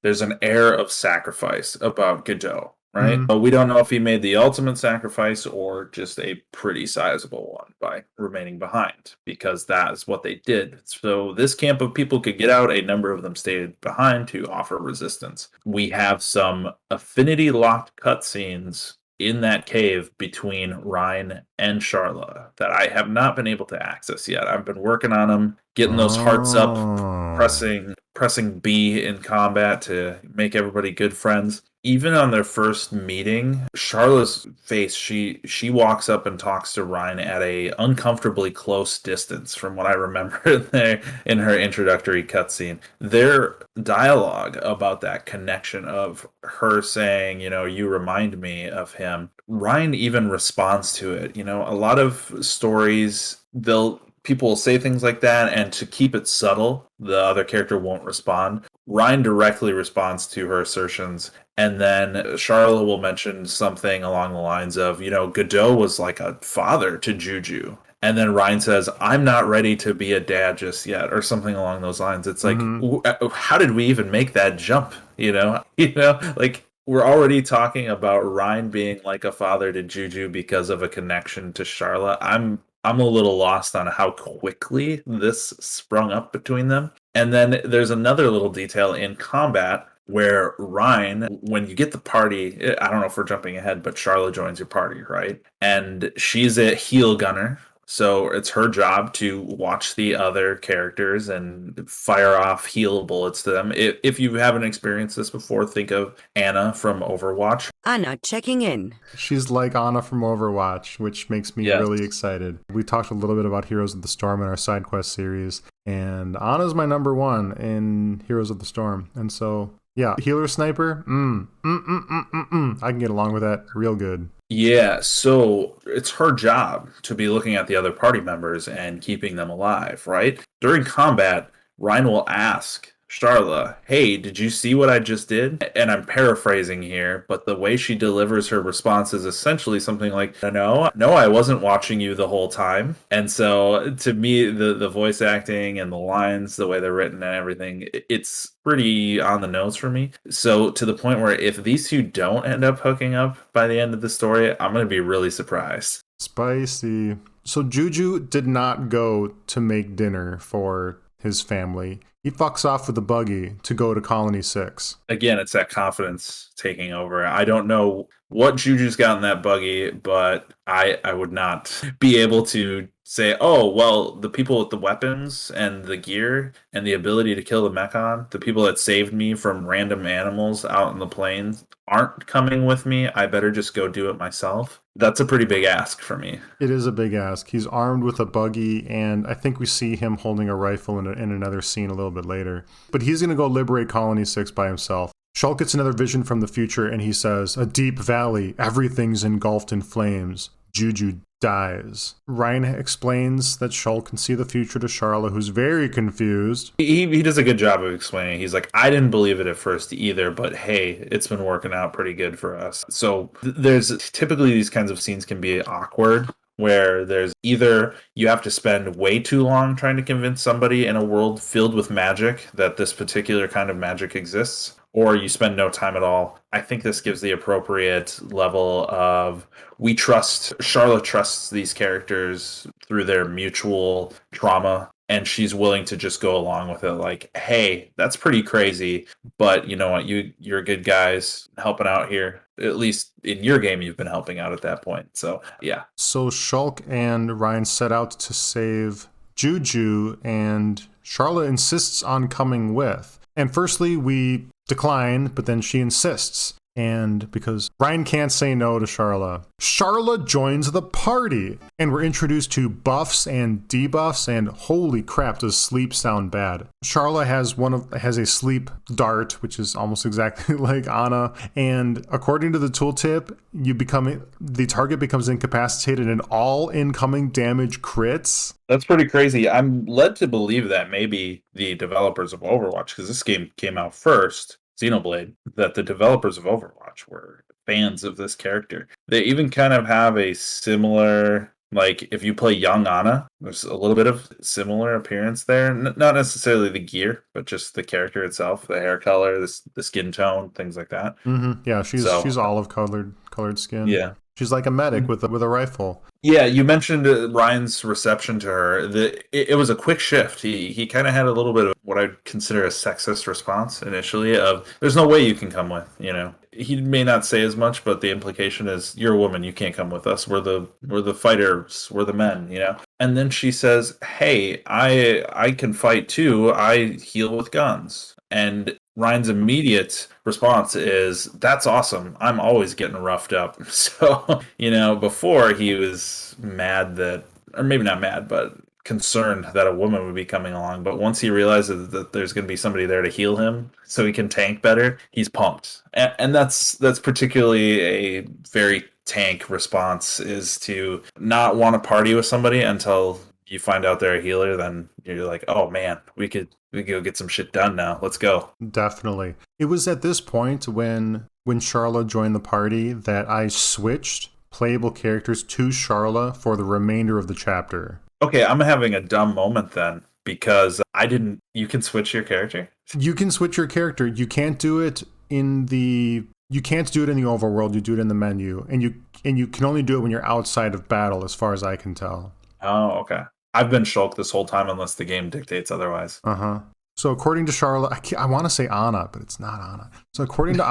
There's an air of sacrifice about Godot, right? Mm-hmm. But we don't know if he made the ultimate sacrifice or just a pretty sizable one by remaining behind, because that is what they did. So this camp of people could get out. A number of them stayed behind to offer resistance. We have some affinity locked cutscenes in that cave between Ryan and Sharla that I have not been able to access yet. I've been working on them, getting those hearts up, pressing B in combat to make everybody good friends. Even on their first meeting, Sharla's face, she walks up and talks to Ryan at a uncomfortably close distance from what I remember there in her introductory cutscene. Their dialogue about that connection of her saying, you remind me of him. Ryan even responds to it. A lot of stories, people will say things like that, and to keep it subtle, the other character won't respond. Ryan directly responds to her assertions, and then Sharla will mention something along the lines of, Godot was like a father to Juju. And then Ryan says, I'm not ready to be a dad just yet, or something along those lines. It's like, how did we even make that jump? Like, we're already talking about Ryan being like a father to Juju because of a connection to Sharla. I'm a little lost on how quickly this sprung up between them. And then there's another little detail in combat where Ryan, when you get the party, I don't know if we're jumping ahead, but Sharla joins your party, right? And she's a heel gunner. So it's her job to watch the other characters and fire off heal bullets to them. If you haven't experienced this before, think of Anna from Overwatch. Anna checking in. She's like Anna from Overwatch, which makes me really excited. We talked a little bit about Heroes of the Storm in our side quest series, and Anna's my number one in Heroes of the Storm. And so, yeah, healer sniper, I can get along with that real good. Yeah, so it's her job to be looking at the other party members and keeping them alive, right? During combat, Ryan will ask Sharla, hey, did you see what I just did? And I'm paraphrasing here, but the way she delivers her response is essentially something like, no, I wasn't watching you the whole time. And so to me, the voice acting and the lines, the way they're written and everything, it's pretty on the nose for me. So to the point where if these two don't end up hooking up by the end of the story, I'm going to be really surprised. Spicy. So Juju did not go to make dinner for his family. He fucks off with the buggy to go to Colony 6. Again, it's that confidence taking over. I don't know what Juju's got in that buggy, but I would not be able to say, oh, well, the people with the weapons and the gear and the ability to kill the Mechon, the people that saved me from random animals out in the plains aren't coming with me. I better just go do it myself. That's a pretty big ask for me. It is a big ask. He's armed with a buggy, and I think we see him holding a rifle in another scene a little bit later. But he's going to go liberate Colony 6 by himself. Shulk gets another vision from the future, and he says, a deep valley, everything's engulfed in flames. Juju dies. Ryan explains that Shulk can see the future to Sharla, who's very confused. He does a good job of explaining. He's like, I didn't believe it at first either, but hey, it's been working out pretty good for us. So there's typically these kinds of scenes can be awkward, where there's either you have to spend way too long trying to convince somebody in a world filled with magic that this particular kind of magic exists, or you spend no time at all. I think this gives the appropriate level of Sharla trusts these characters through their mutual trauma, and she's willing to just go along with it. Like, hey, that's pretty crazy, but you know what? You're good guys helping out here. At least in your game, you've been helping out at that point. So, yeah. So Shulk and Ryan set out to save Juju, and Sharla insists on coming with. And firstly, we decline, but then she insists. And because Ryan can't say no to Sharla, Sharla joins the party. And we're introduced to buffs and debuffs, and holy crap, does sleep sound bad. Sharla has a sleep dart, which is almost exactly like Ana. And according to the tooltip, the target becomes incapacitated and all incoming damage crits. That's pretty crazy. I'm led to believe that maybe the developers of Overwatch, because this game came out first, Xenoblade, that the developers of Overwatch were fans of this character. They even kind of have a similar, like, if you play young Ana, there's a little bit of similar appearance there. Not necessarily the gear, but just the character itself, the hair color, the skin tone, things like that. Mm-hmm. Yeah, she's olive colored skin. Yeah. She's like a medic with a rifle. Yeah, you mentioned Ryan's reception to her. It was a quick shift. He kind of had a little bit of what I'd consider a sexist response initially of, there's no way you can come with, you know. He may not say as much, but the implication is, you're a woman, you can't come with us. We're the fighters, we're the men, you know. And then she says, hey, I can fight too. I heal with guns. And Ryan's immediate response is, that's awesome. I'm always getting roughed up. So, you know, before he was mad that, or maybe not mad, but concerned that a woman would be coming along. But once he realizes that there's going to be somebody there to heal him so he can tank better, he's pumped. And that's particularly a very tank response, is to not want to party with somebody until you find out they're a healer. Then you're like, oh man, we could go get some shit done now. Let's go. Definitely. It was at this point when Sharla joined the party that I switched playable characters to Sharla for the remainder of the chapter. Okay, I'm having a dumb moment then, because you can switch your character? You can switch your character. You can't do it in the overworld. You do it in the menu. And you can only do it when you're outside of battle, as far as I can tell. Oh, okay. I've been Shulk this whole time unless the game dictates otherwise. Uh-huh. So according to Sharla, I want to say Ana, but it's not Ana. So according to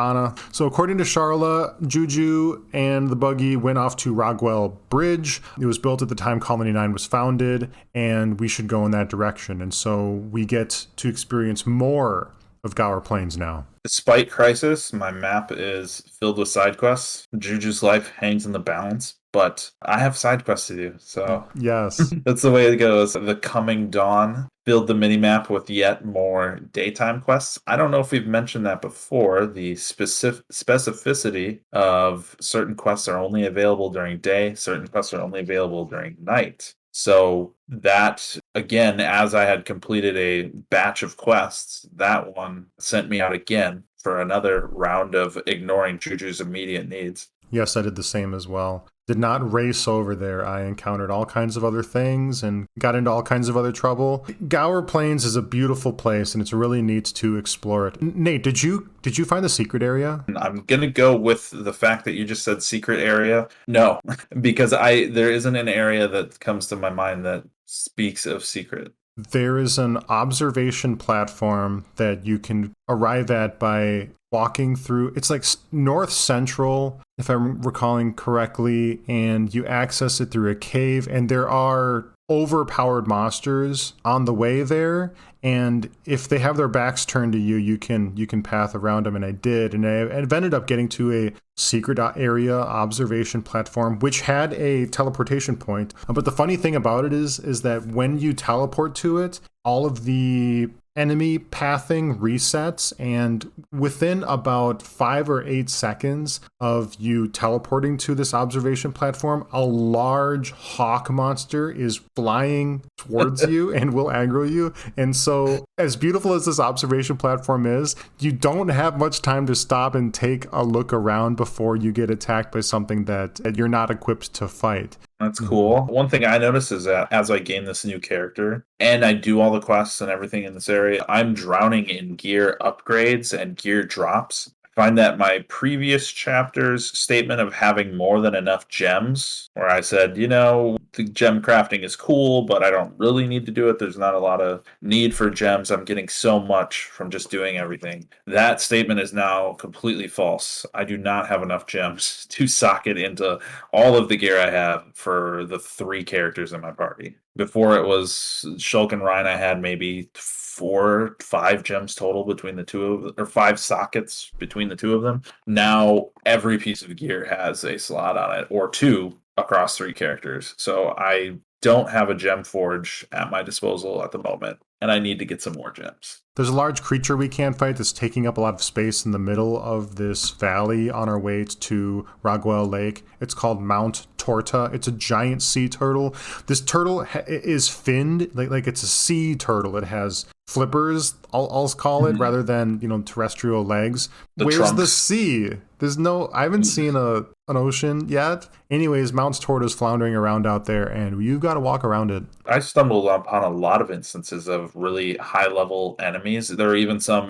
Sharla, Juju and the buggy went off to Rogwell Bridge. It was built at the time Colony 9 was founded, and we should go in that direction. And so we get to experience more of Gaur Plains now. Despite Crisis, my map is filled with side quests. Juju's life hangs in the balance, but I have side quests to do, so yes. That's the way it goes. The Coming Dawn filled the minimap with yet more daytime quests. I don't know if we've mentioned that before. The specificity of certain quests are only available during day, certain quests are only available during night. So that again, as I had completed a batch of quests, that one sent me out again for another round of ignoring Juju's immediate needs. Yes, I did the same as well. Did not race over there. I encountered all kinds of other things and got into all kinds of other trouble. Gaur Plains is a beautiful place, and it's really neat to explore it. Nate, did you find the secret area? I'm gonna go with the fact that you just said secret area. No, because there isn't an area that comes to my mind that speaks of secret. There is an observation platform that you can arrive at by walking through. It's like north central, if I'm recalling correctly, and you access it through a cave, and there are overpowered monsters on the way there, and if they have their backs turned to you, you can path around them, and I did, and I've ended up getting to a secret area observation platform which had a teleportation point. But the funny thing about it is that when you teleport to it, all of the enemy pathing resets, and within about 5 or 8 seconds of you teleporting to this observation platform, a large hawk monster is flying towards you and will aggro you. And so, as beautiful as this observation platform is, you don't have much time to stop and take a look around before you get attacked by something that you're not equipped to fight. That's cool. One thing I noticed is that as I gain this new character and I do all the quests and everything in this area, I'm drowning in gear upgrades and gear drops. I find that my previous chapter's statement of having more than enough gems, where I said, the gem crafting is cool, but I don't really need to do it. There's not a lot of need for gems. I'm getting so much from just doing everything. That statement is now completely false. I do not have enough gems to socket into all of the gear I have for the 3 characters in my party. Before it was Shulk and Ryan, I had maybe 4, 5 gems total between the two of them, or 5 sockets between the two of them. Now every piece of gear has a slot on it, or 2 across 3 characters. So I don't have a gem forge at my disposal at the moment, and I need to get some more gems. There's a large creature we can't fight that's taking up a lot of space in the middle of this valley on our way to Raguel Lake. It's called Mount Torta. It's a giant sea turtle. This turtle is finned, like it's a sea turtle. It has flippers, I'll call it, rather than, terrestrial legs. Where's trunks. the sea? I haven't seen an ocean yet. Anyways, Mount Torta's floundering around out there, and you've got to walk around it. I stumbled upon a lot of instances of really high-level enemies. There are even some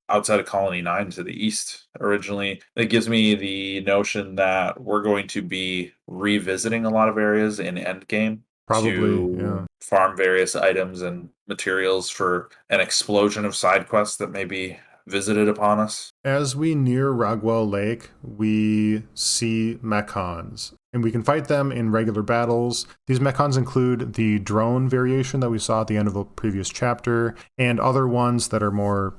outside of Colony 9 to the east originally. That gives me the notion that we're going to be revisiting a lot of areas in Endgame. Probably, yeah. Farm various items and materials for an explosion of side quests that may be visited upon us. As we near Raguel Lake, we see mechons, and we can fight them in regular battles. These mechons include the drone variation that we saw at the end of the previous chapter, and other ones that are more,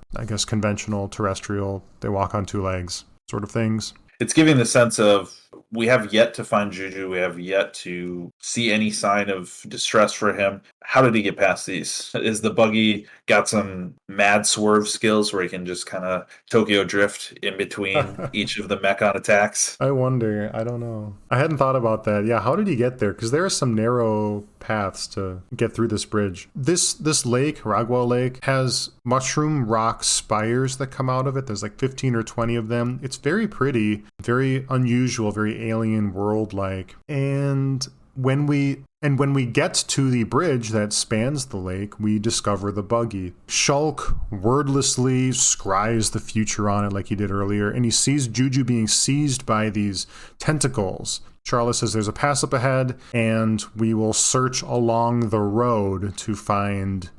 conventional, terrestrial. They walk on 2 legs, sort of things. It's giving the sense of we have yet to find Juju. We have yet to see any sign of distress for him. How did he get past these? Is the buggy got some mad swerve skills where he can just kind of Tokyo drift in between each of the mechon attacks? I wonder. I don't know. I hadn't thought about that. Yeah, how did he get there? Because there are some narrow paths to get through this bridge. This lake, Raguel Lake, has mushroom rock spires that come out of it. There's like 15 or 20 of them. It's very pretty, very unusual, very alien world-like. And when we get to the bridge that spans the lake, we discover the buggy. Shulk wordlessly scries the future on it like he did earlier, and he sees Juju being seized by these tentacles. Sharla says there's a pass up ahead, and we will search along the road to find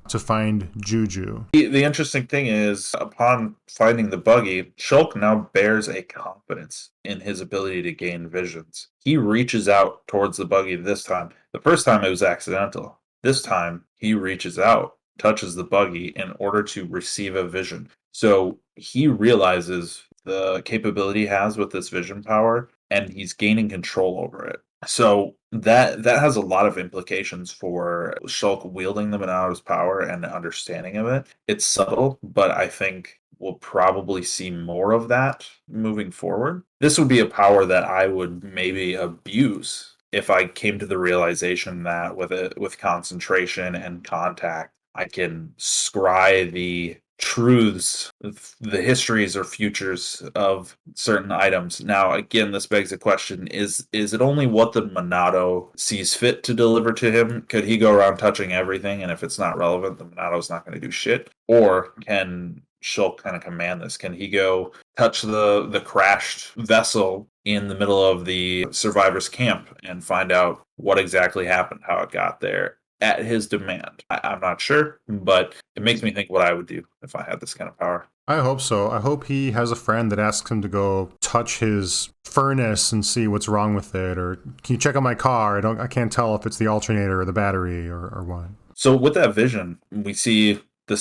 Juju. The interesting thing is, upon finding the buggy, Shulk now bears a confidence in his ability to gain visions. He reaches out towards the buggy this time. The first time it was accidental. This time he reaches out, touches the buggy in order to receive a vision. So he realizes the capability he has with this vision power, and he's gaining control over it. So that has a lot of implications for Shulk wielding them out of his power and understanding of it. It's subtle, but I think we'll probably see more of that moving forward. This would be a power that I would maybe abuse if I came to the realization that with concentration and contact, I can scry the truths, the histories or futures of certain items. Now, again, this begs the question, is it only what the Monado sees fit to deliver to him? Could he go around touching everything, and if it's not relevant, the Monado's not going to do shit? Or can Shulk kind of command this? Can he go touch the crashed vessel in the middle of the survivors' camp and find out what exactly happened, how it got there, at his demand? I'm not sure, but it makes me think what I would do if I had this kind of power. I hope so. I hope he has a friend that asks him to go touch his furnace and see what's wrong with it, or can you check on my car? I can't tell if it's the alternator or the battery or what. So with that vision, we see the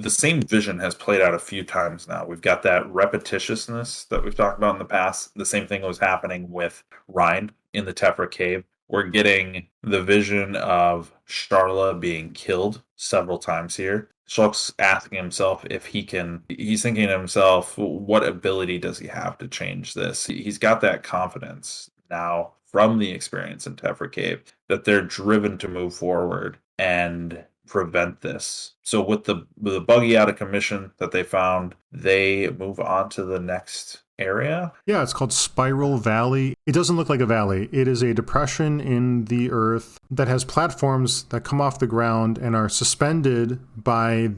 same vision has played out a few times now. We've got that repetitiousness that we've talked about in the past. The same thing was happening with Rhine in the Tefra cave. We're getting the vision of Sharla being killed several times here. Shulk's asking himself if he's thinking to himself, what ability does he have to change this? He's got that confidence now from the experience in Tefra Cave that they're driven to move forward and prevent this. So with the buggy out of commission that they found, they move on to the next area. Yeah, it's called Spiral Valley. It doesn't look like a valley. It is a depression in the earth that has platforms that come off the ground and are suspended by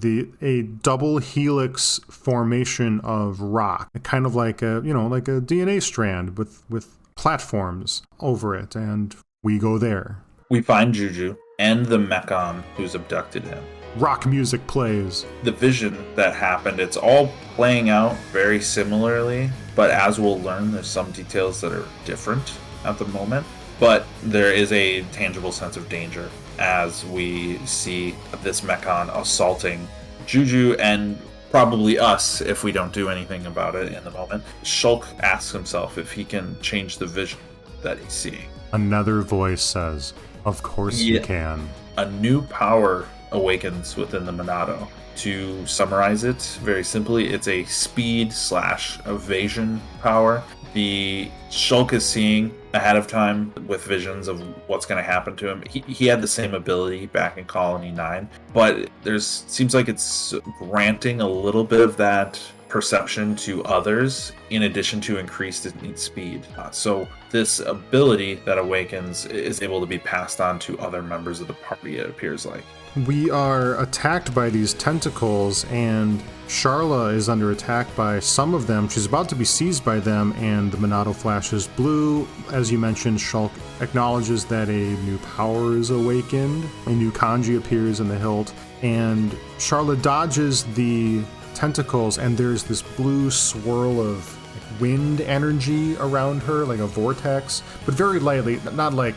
a double helix formation of rock, kind of like a DNA strand with platforms over it, and we go there. We find Juju and the Mechon who's abducted him. Rock music plays. The vision that happened, it's all playing out very similarly, but as we'll learn, there's some details that are different at the moment. But there is a tangible sense of danger as we see this Mechon assaulting Juju and probably us if we don't do anything about it in the moment. Shulk asks himself if he can change the vision that he's seeing. Another voice says, "Of course you can." A new power awakens within the Monado. To summarize it very simply, it's a speed/evasion power. The Shulk is seeing ahead of time with visions of what's going to happen to him. He had the same ability back in Colony 9, but seems like it's granting a little bit of that perception to others in addition to increased speed. So this ability that awakens is able to be passed on to other members of the party, it appears like. We are attacked by these tentacles, and Sharla is under attack by some of them. She's about to be seized by them, and the Monado flashes blue. As you mentioned, Shulk acknowledges that a new power is awakened. A new kanji appears in the hilt, and Sharla dodges the tentacles, and there's this blue swirl of wind energy around her, like a vortex, but very lightly, not like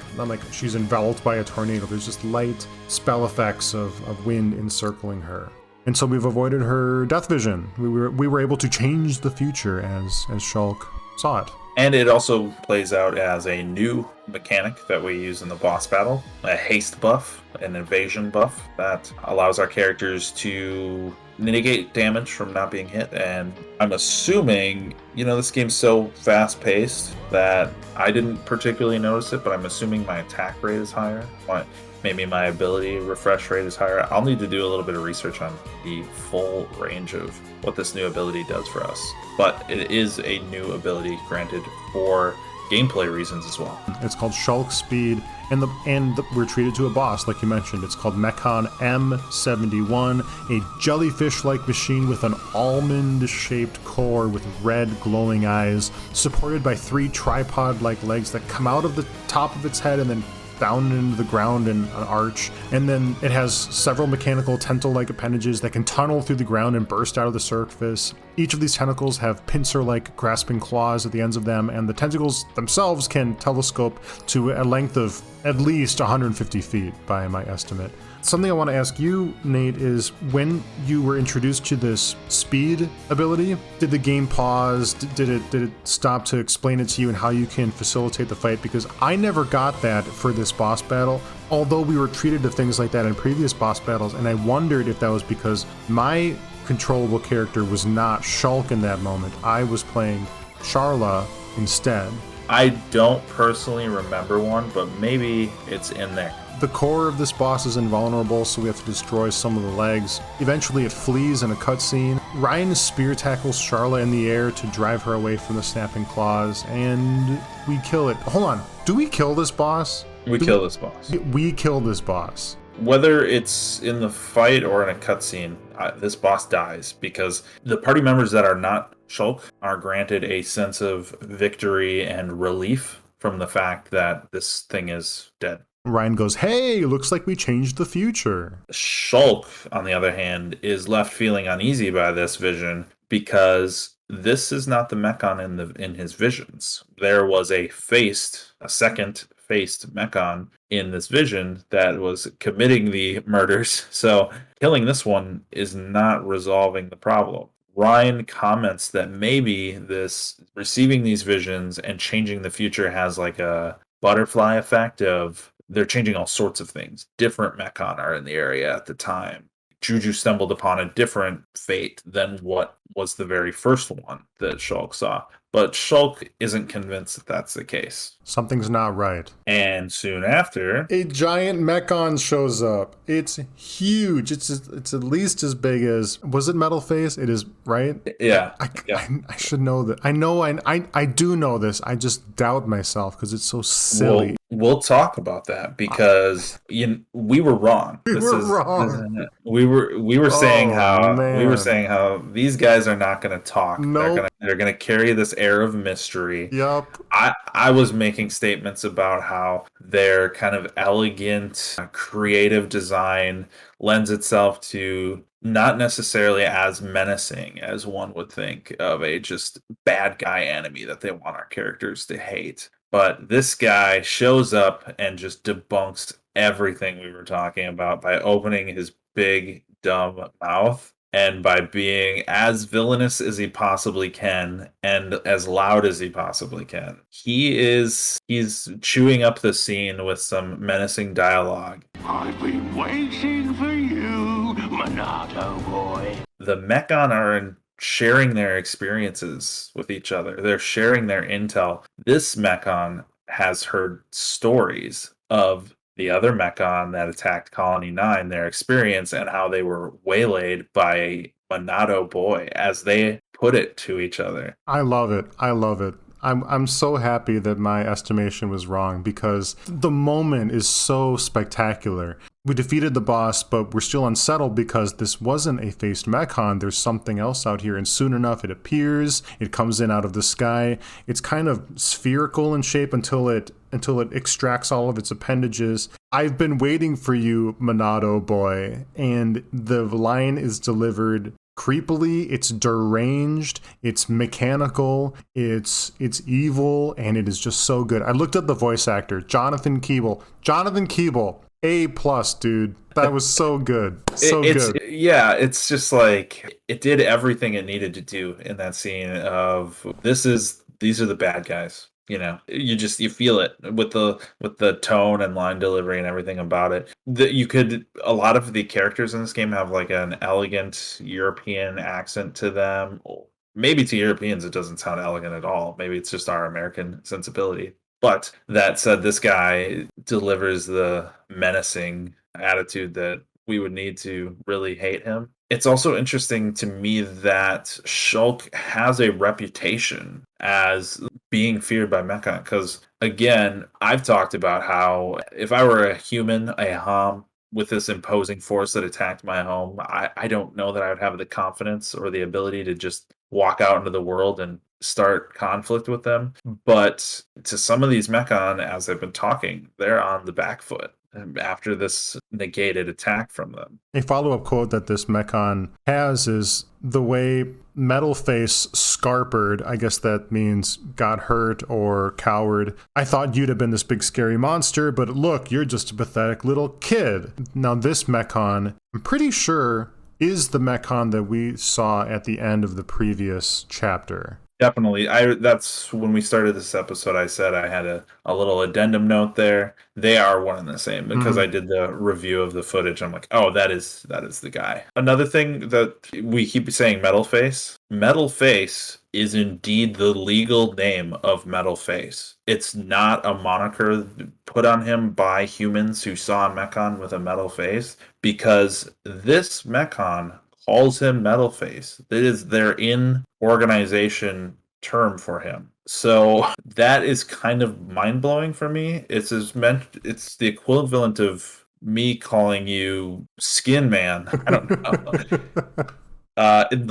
she's enveloped by a tornado. There's just light spell effects of wind encircling her. And so we've avoided her death vision. We were able to change the future as Shulk saw it. And it also plays out as a new mechanic that we use in the boss battle, a haste buff, an evasion buff that allows our characters to negate damage from not being hit. And I'm assuming, this game's so fast-paced that I didn't particularly notice it, but I'm assuming my attack rate is higher. Maybe my ability refresh rate is higher. I'll need to do a little bit of research on the full range of what this new ability does for us. But it is a new ability granted for gameplay reasons as well. It's called Shulk Speed, and we're treated to a boss, like you mentioned. It's called Mechon M71, a jellyfish-like machine with an almond-shaped core with red glowing eyes, supported by 3 tripod-like legs that come out of the top of its head and then down into the ground in an arch. And then it has several mechanical tentacle-like appendages that can tunnel through the ground and burst out of the surface. Each of these tentacles have pincer-like grasping claws at the ends of them, and the tentacles themselves can telescope to a length of at least 150 feet by my estimate. Something I want to ask you, Nate, is when you were introduced to this speed ability, did the game pause? Did it stop to explain it to you and how you can facilitate the fight? Because I never got that for this boss battle, although we were treated to things like that in previous boss battles, and I wondered if that was because my controllable character was not Shulk in that moment. I was playing Sharla instead. I don't personally remember one, but maybe it's in there. The core of this boss is invulnerable, so we have to destroy some of the legs. Eventually it flees in a cutscene. Ryan spear tackles Sharla in the air to drive her away from the snapping claws, and we kill it. Hold on, do we kill this boss? We kill this boss. We kill this boss. Whether it's in the fight or in a cutscene, this boss dies because the party members that are not Shulk are granted a sense of victory and relief from the fact that this thing is dead. Ryan goes, hey, looks like we changed the future. Shulk, on the other hand, is left feeling uneasy by this vision because this is not the Mechon in his visions. There was a second faced Mechon in this vision that was committing the murders. So killing this one is not resolving the problem. Ryan comments that maybe this receiving these visions and changing the future has like a butterfly effect of they're changing all sorts of things. Different Mechon are in the area at the time. Juju stumbled upon a different fate than what was the very first one that Shulk saw. But Shulk isn't convinced that that's the case. Something's not right. And soon after, a giant Mechon shows up. It's huge. It's at least as big as, was it Metal Face? It is, right? Yeah. I should know that. I do know this. I just doubt myself because it's so silly. We'll talk about that because we were wrong. We were saying how these guys are not going to talk. Nope. They're going to carry this air of mystery. Yup. I was making statements about how their kind of elegant, creative design lends itself to not necessarily as menacing as one would think of a just bad guy enemy that they want our characters to hate. But this guy shows up and just debunks everything we were talking about by opening his big, dumb mouth and by being as villainous as he possibly can and as loud as he possibly can. He's chewing up the scene with some menacing dialogue. I've been waiting for you, Monado boy. The Mechon are sharing their experiences with each other. They're sharing their intel. This Mechon has heard stories of the other Mechon that attacked Colony 9, their experience and how they were waylaid by Monado Boy, as they put it to each other. I love it. I'm so happy that my estimation was wrong because the moment is so spectacular. We defeated the boss, but we're still unsettled because this wasn't a faced Mechon. There's something else out here, and soon enough it appears. It comes in out of the sky. It's kind of spherical in shape until it extracts all of its appendages. I've been waiting for you, Monado Boy, and the line is delivered creepily. It's deranged, it's mechanical, it's evil, and it is just so good. I looked at the voice actor, Jonathan Keeble, A+, dude. That was so good. Good. Yeah, it's just like it did everything it needed to do in that scene of these are the bad guys. You know, you feel it with the tone and line delivery and everything about it. A lot of the characters in this game have like an elegant European accent to them. Maybe to Europeans it doesn't sound elegant at all. Maybe it's just our American sensibility. But that said, this guy delivers the menacing attitude that we would need to really hate him. It's also interesting to me that Shulk has a reputation as being feared by Mechon, because, again, I've talked about how if I were a human, a Hom, with this imposing force that attacked my home, I don't know that I would have the confidence or the ability to just walk out into the world and start conflict with them. But to some of these Mechon, as I've been talking, they're on the back foot after this negated attack from them. A follow-up quote that this Mechon has is the way Metal Face scarpered, I guess that means got hurt or cowered. I thought you'd have been this big scary monster, but look, you're just a pathetic little kid. Now this Mechon, I'm pretty sure, is the Mechon that we saw at the end of the previous chapter. Definitely. That's when we started this episode, I said I had a little addendum note there. They are one and the same because I did the review of the footage. I'm like, oh, that is the guy. Another thing that we keep saying, Metal Face. Metal Face is indeed the legal name of Metal Face. It's not a moniker put on him by humans who saw a Mechon with a metal face, because this Mechon calls him Metal Face. That is their in-organization term for him. So that is kind of mind-blowing for me. It's the equivalent of me calling you Skin Man. I don't know.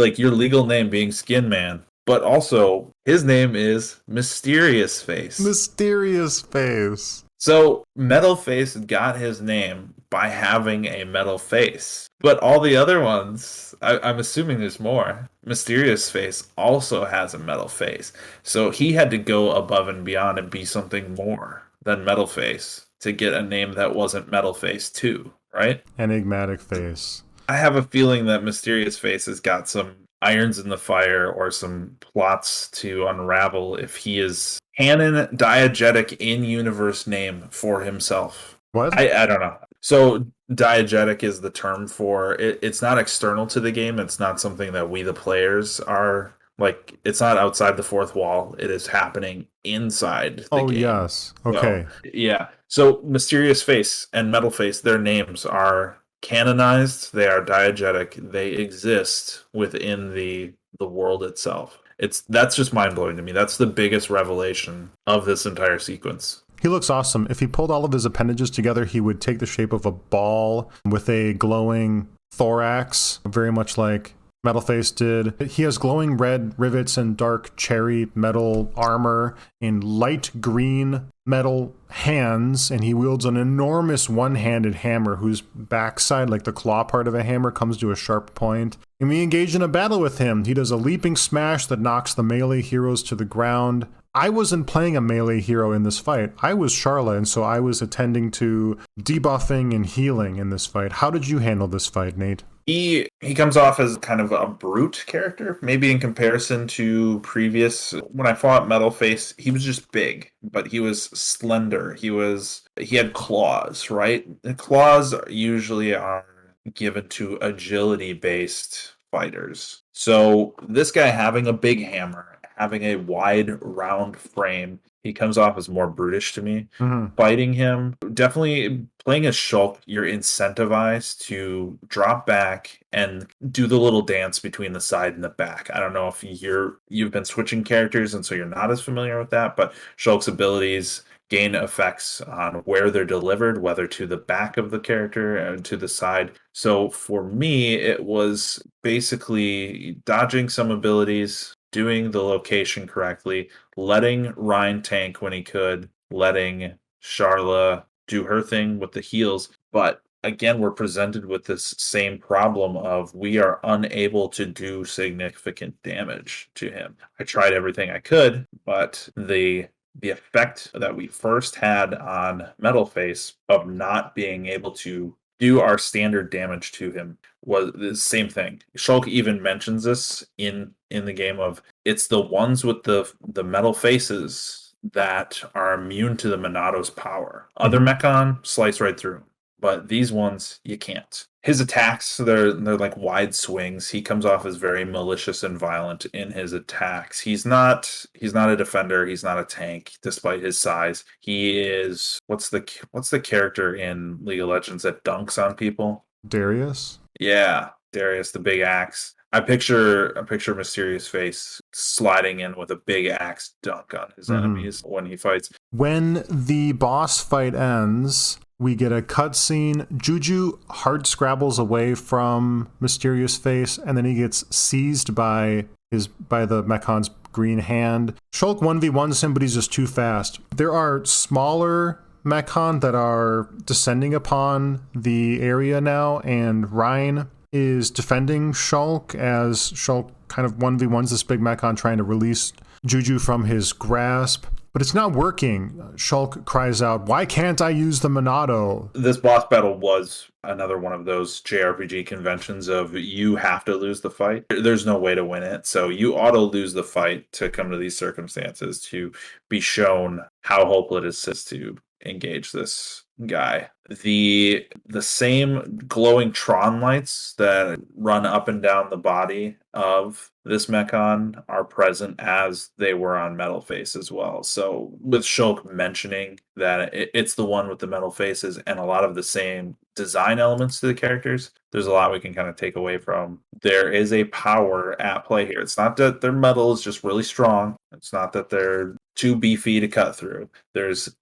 Like your legal name being Skin Man. But also, his name is Mysterious Face. Mysterious Face. So Metal Face got his name by having a metal face. But all the other ones, I'm assuming there's more. Mysterious Face also has a metal face. So he had to go above and beyond and be something more than Metal Face to get a name that wasn't Metal Face too, right? Enigmatic Face. I have a feeling that Mysterious Face has got some irons in the fire or some plots to unravel if he is canon diegetic in-universe name for himself. What? I don't know. So diegetic is the term for it. It's not external to the game. It's not something that we, the players, are like. It's not outside the fourth wall. It is happening inside the game. Yes. Okay. So, yeah. So Mysterious Face and Metal Face, their names are canonized. They are diegetic. They exist within the world itself. That's just mind-blowing to me. That's the biggest revelation of this entire sequence. He looks awesome. If he pulled all of his appendages together, he would take the shape of a ball with a glowing thorax, very much like Metal Face did. He has glowing red rivets and dark cherry metal armor in light green metal hands, and he wields an enormous one-handed hammer whose backside, like the claw part of a hammer, comes to a sharp point. And we engage in a battle with him. He does a leaping smash that knocks the melee heroes to the ground. I wasn't playing a melee hero in this fight. I was Sharla, and so I was attending to debuffing and healing in this fight. How did you handle this fight, Nate? He comes off as kind of a brute character, maybe in comparison to previous. When I fought Metal Face, he was just big, but he was slender. He had claws, right? The claws usually are given to agility-based fighters. So this guy having a big hammer, having a wide, round frame, he comes off as more brutish to me. Fighting him, definitely playing as Shulk, you're incentivized to drop back and do the little dance between the side and the back. I don't know if you've been switching characters and so you're not as familiar with that, but Shulk's abilities gain effects on where they're delivered, whether to the back of the character and to the side. So for me, it was basically dodging some abilities, doing the location correctly, letting Ryan tank when he could, letting Sharla do her thing with the heals. But again, we're presented with this same problem of we are unable to do significant damage to him. I tried everything I could, but the effect that we first had on Metal Face of not being able to do our standard damage to him was the same thing. Shulk even mentions this in the game of it's the ones with the metal faces that are immune to the Monado's power. Other Mechon slice right through, but these ones you can't. His attacks, they're like wide swings. He comes off as very malicious and violent in his attacks. He's not a defender. He's not a tank, despite his size. He is what's the character in League of Legends that dunks on people? Darius? Yeah, Darius, the big axe. I picture Mysterious Face sliding in with a big axe dunk on his enemies when he fights. When the boss fight ends, we get a cutscene. Juju hard scrabbles away from Mysterious Face, and then he gets seized by the Mechon's green hand. Shulk 1v1s him, but he's just too fast. There are smaller Mechon that are descending upon the area now, and Ryan is defending Shulk as Shulk kind of 1v1s this big Mechon trying to release Juju from his grasp. but it's not working. Shulk cries out, "Why can't I use the Monado?" This boss battle was another one of those JRPG conventions of you have to lose the fight. There's no way to win it. So you auto lose the fight to come to these circumstances, to be shown how hopeless it is to engage this guy. The same glowing Tron lights that run up and down the body of this mechon are present as they were on Metal Face as well. So with Shulk mentioning that it's the one with the metal faces and a lot of the same design elements to the characters, there's a lot we can kind of take away from. There is a power at play here. It's not that their metal is just really strong. It's not that they're too beefy to cut through. There's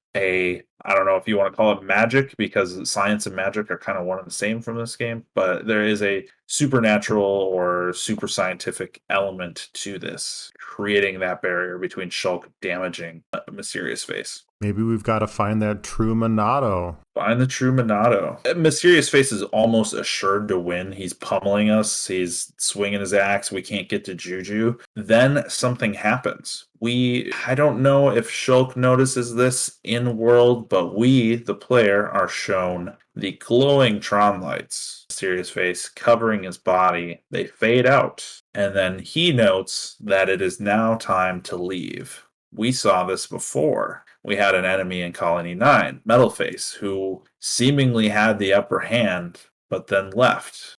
I don't know if you want to call it magic, because science and magic are kind of one and the same from this game, but there is a supernatural or super scientific element to this, creating that barrier between Shulk damaging a Mysterious Face. Maybe we've got to find that true Monado. Find the true Monado. Mysterious Face is almost assured to win. He's pummeling us. He's swinging his axe. We can't get to Juju. Then something happens. I don't know if Shulk notices this in world, but we, the player, are shown the glowing Tron lights. Mysterious Face covering his body. They fade out. And then he notes that it is now time to leave. We saw this before. We had an enemy in Colony 9, Metal Face, who seemingly had the upper hand, but then left.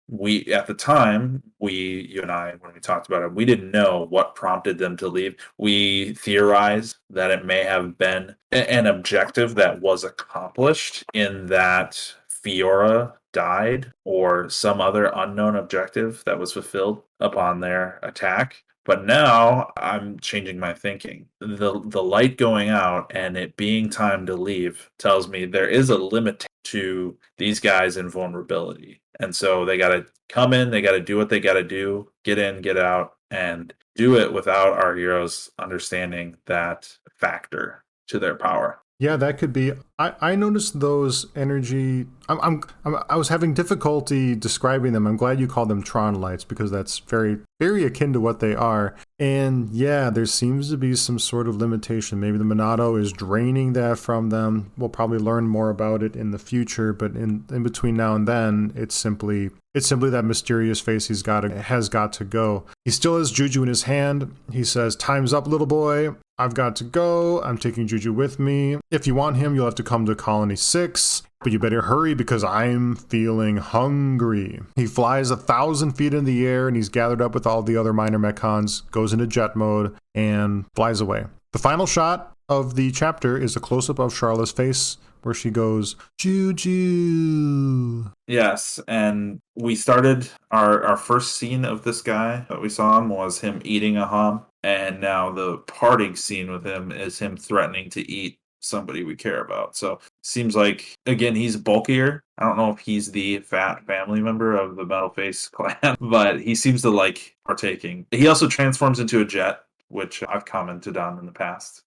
At the time, you and I, when we talked about it, we didn't know what prompted them to leave. We theorized that it may have been an objective that was accomplished in that Fiora died, or some other unknown objective that was fulfilled upon their attack. But now I'm changing my thinking. The light going out and it being time to leave tells me there is a limit to these guys' invulnerability. And so they got to come in, they got to do what they got to do, get in, get out, and do it without our heroes understanding that factor to their power. Yeah, that could be. I noticed those energy. I was having difficulty describing them. I'm glad you called them Tron lights, because that's very, very akin to what they are. And yeah, there seems to be some sort of limitation. Maybe the Monado is draining that from them. We'll probably learn more about it in the future, but in between now and then, it's simply that Mysterious Face has got to go. He still has Juju in his hand. He says, "Time's up, little boy. I've got to go. I'm taking Juju with me. If you want him, you'll have to come to Colony 6, but you better hurry because I'm feeling hungry." He flies 1,000 feet in the air, and he's gathered up with all the other minor mechons, goes into jet mode, and flies away. The final shot of the chapter is a close-up of Sharla's face, where she goes, "Juju." Yes, and we started our first scene of this guy that we saw him was him eating a hum, and now the parting scene with him is him threatening to eat somebody we care about. So seems like, again, he's bulkier. I don't know if he's the fat family member of the Metal Face clan, but he seems to like partaking. He also transforms into a jet, which I've commented on in the past.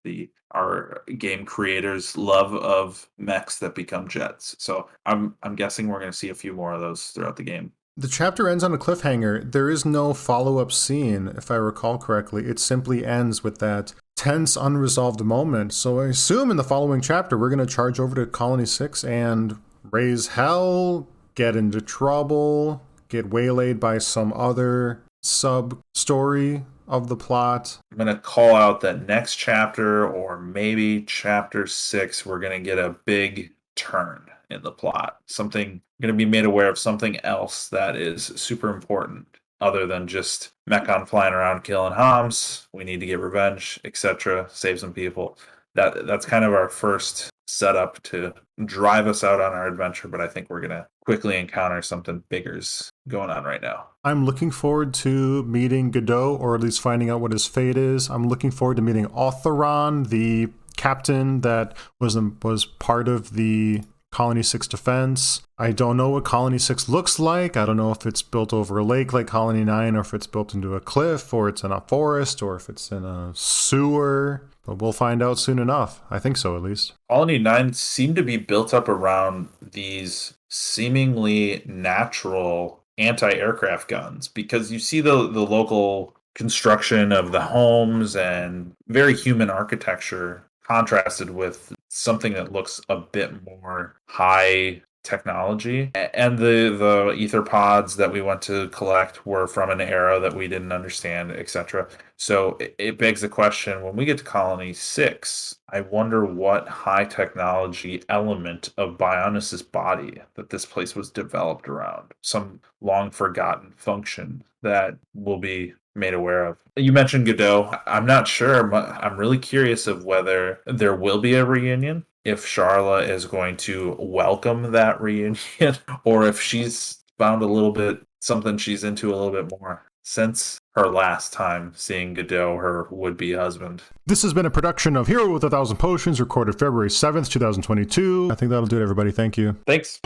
Our game creators' love of mechs that become jets. So I'm guessing we're going to see a few more of those throughout the game. The chapter ends on a cliffhanger. There is no follow-up scene, if I recall correctly. It simply ends with that tense, unresolved moment. So I assume in the following chapter, we're going to charge over to Colony 6 and raise hell, get into trouble, get waylaid by some other sub-story of the plot. I'm going to call out that next chapter, or maybe chapter 6, we're going to get a big turn in the plot. Something going to be made aware of something else that is super important, other than just Mechon flying around killing Homs. We need to get revenge, etc. Save some people. That's kind of our first setup to drive us out on our adventure, but I think we're going to quickly encounter something bigger's going on right now. I'm looking forward to meeting Godot, or at least finding out what his fate is. I'm looking forward to meeting Authoron, the captain that was part of the Colony 6 defense. I don't know what Colony 6 looks like. I don't know if it's built over a lake like Colony 9, or if it's built into a cliff, or it's in a forest, or if it's in a sewer. But we'll find out soon enough. I think so, at least. Colony 9 seemed to be built up around these seemingly natural anti-aircraft guns, because you see the local construction of the homes and very human architecture contrasted with something that looks a bit more high technology. And the ether pods that we went to collect were from an era that we didn't understand, etc. So it begs the question, when we get to Colony 6, I wonder what high technology element of Bionis' body that this place was developed around. Some long forgotten function that will be made aware of. You mentioned Godot. I'm not sure. I'm really curious of whether there will be a reunion, if Sharla is going to welcome that reunion, or if she's found a little bit something she's into a little bit more since her last time seeing Godot, her would-be husband. This has been a production of Hero with 1,000 Potions, recorded February 7th, 2022. I think that'll do it, everybody. Thank you. Thanks.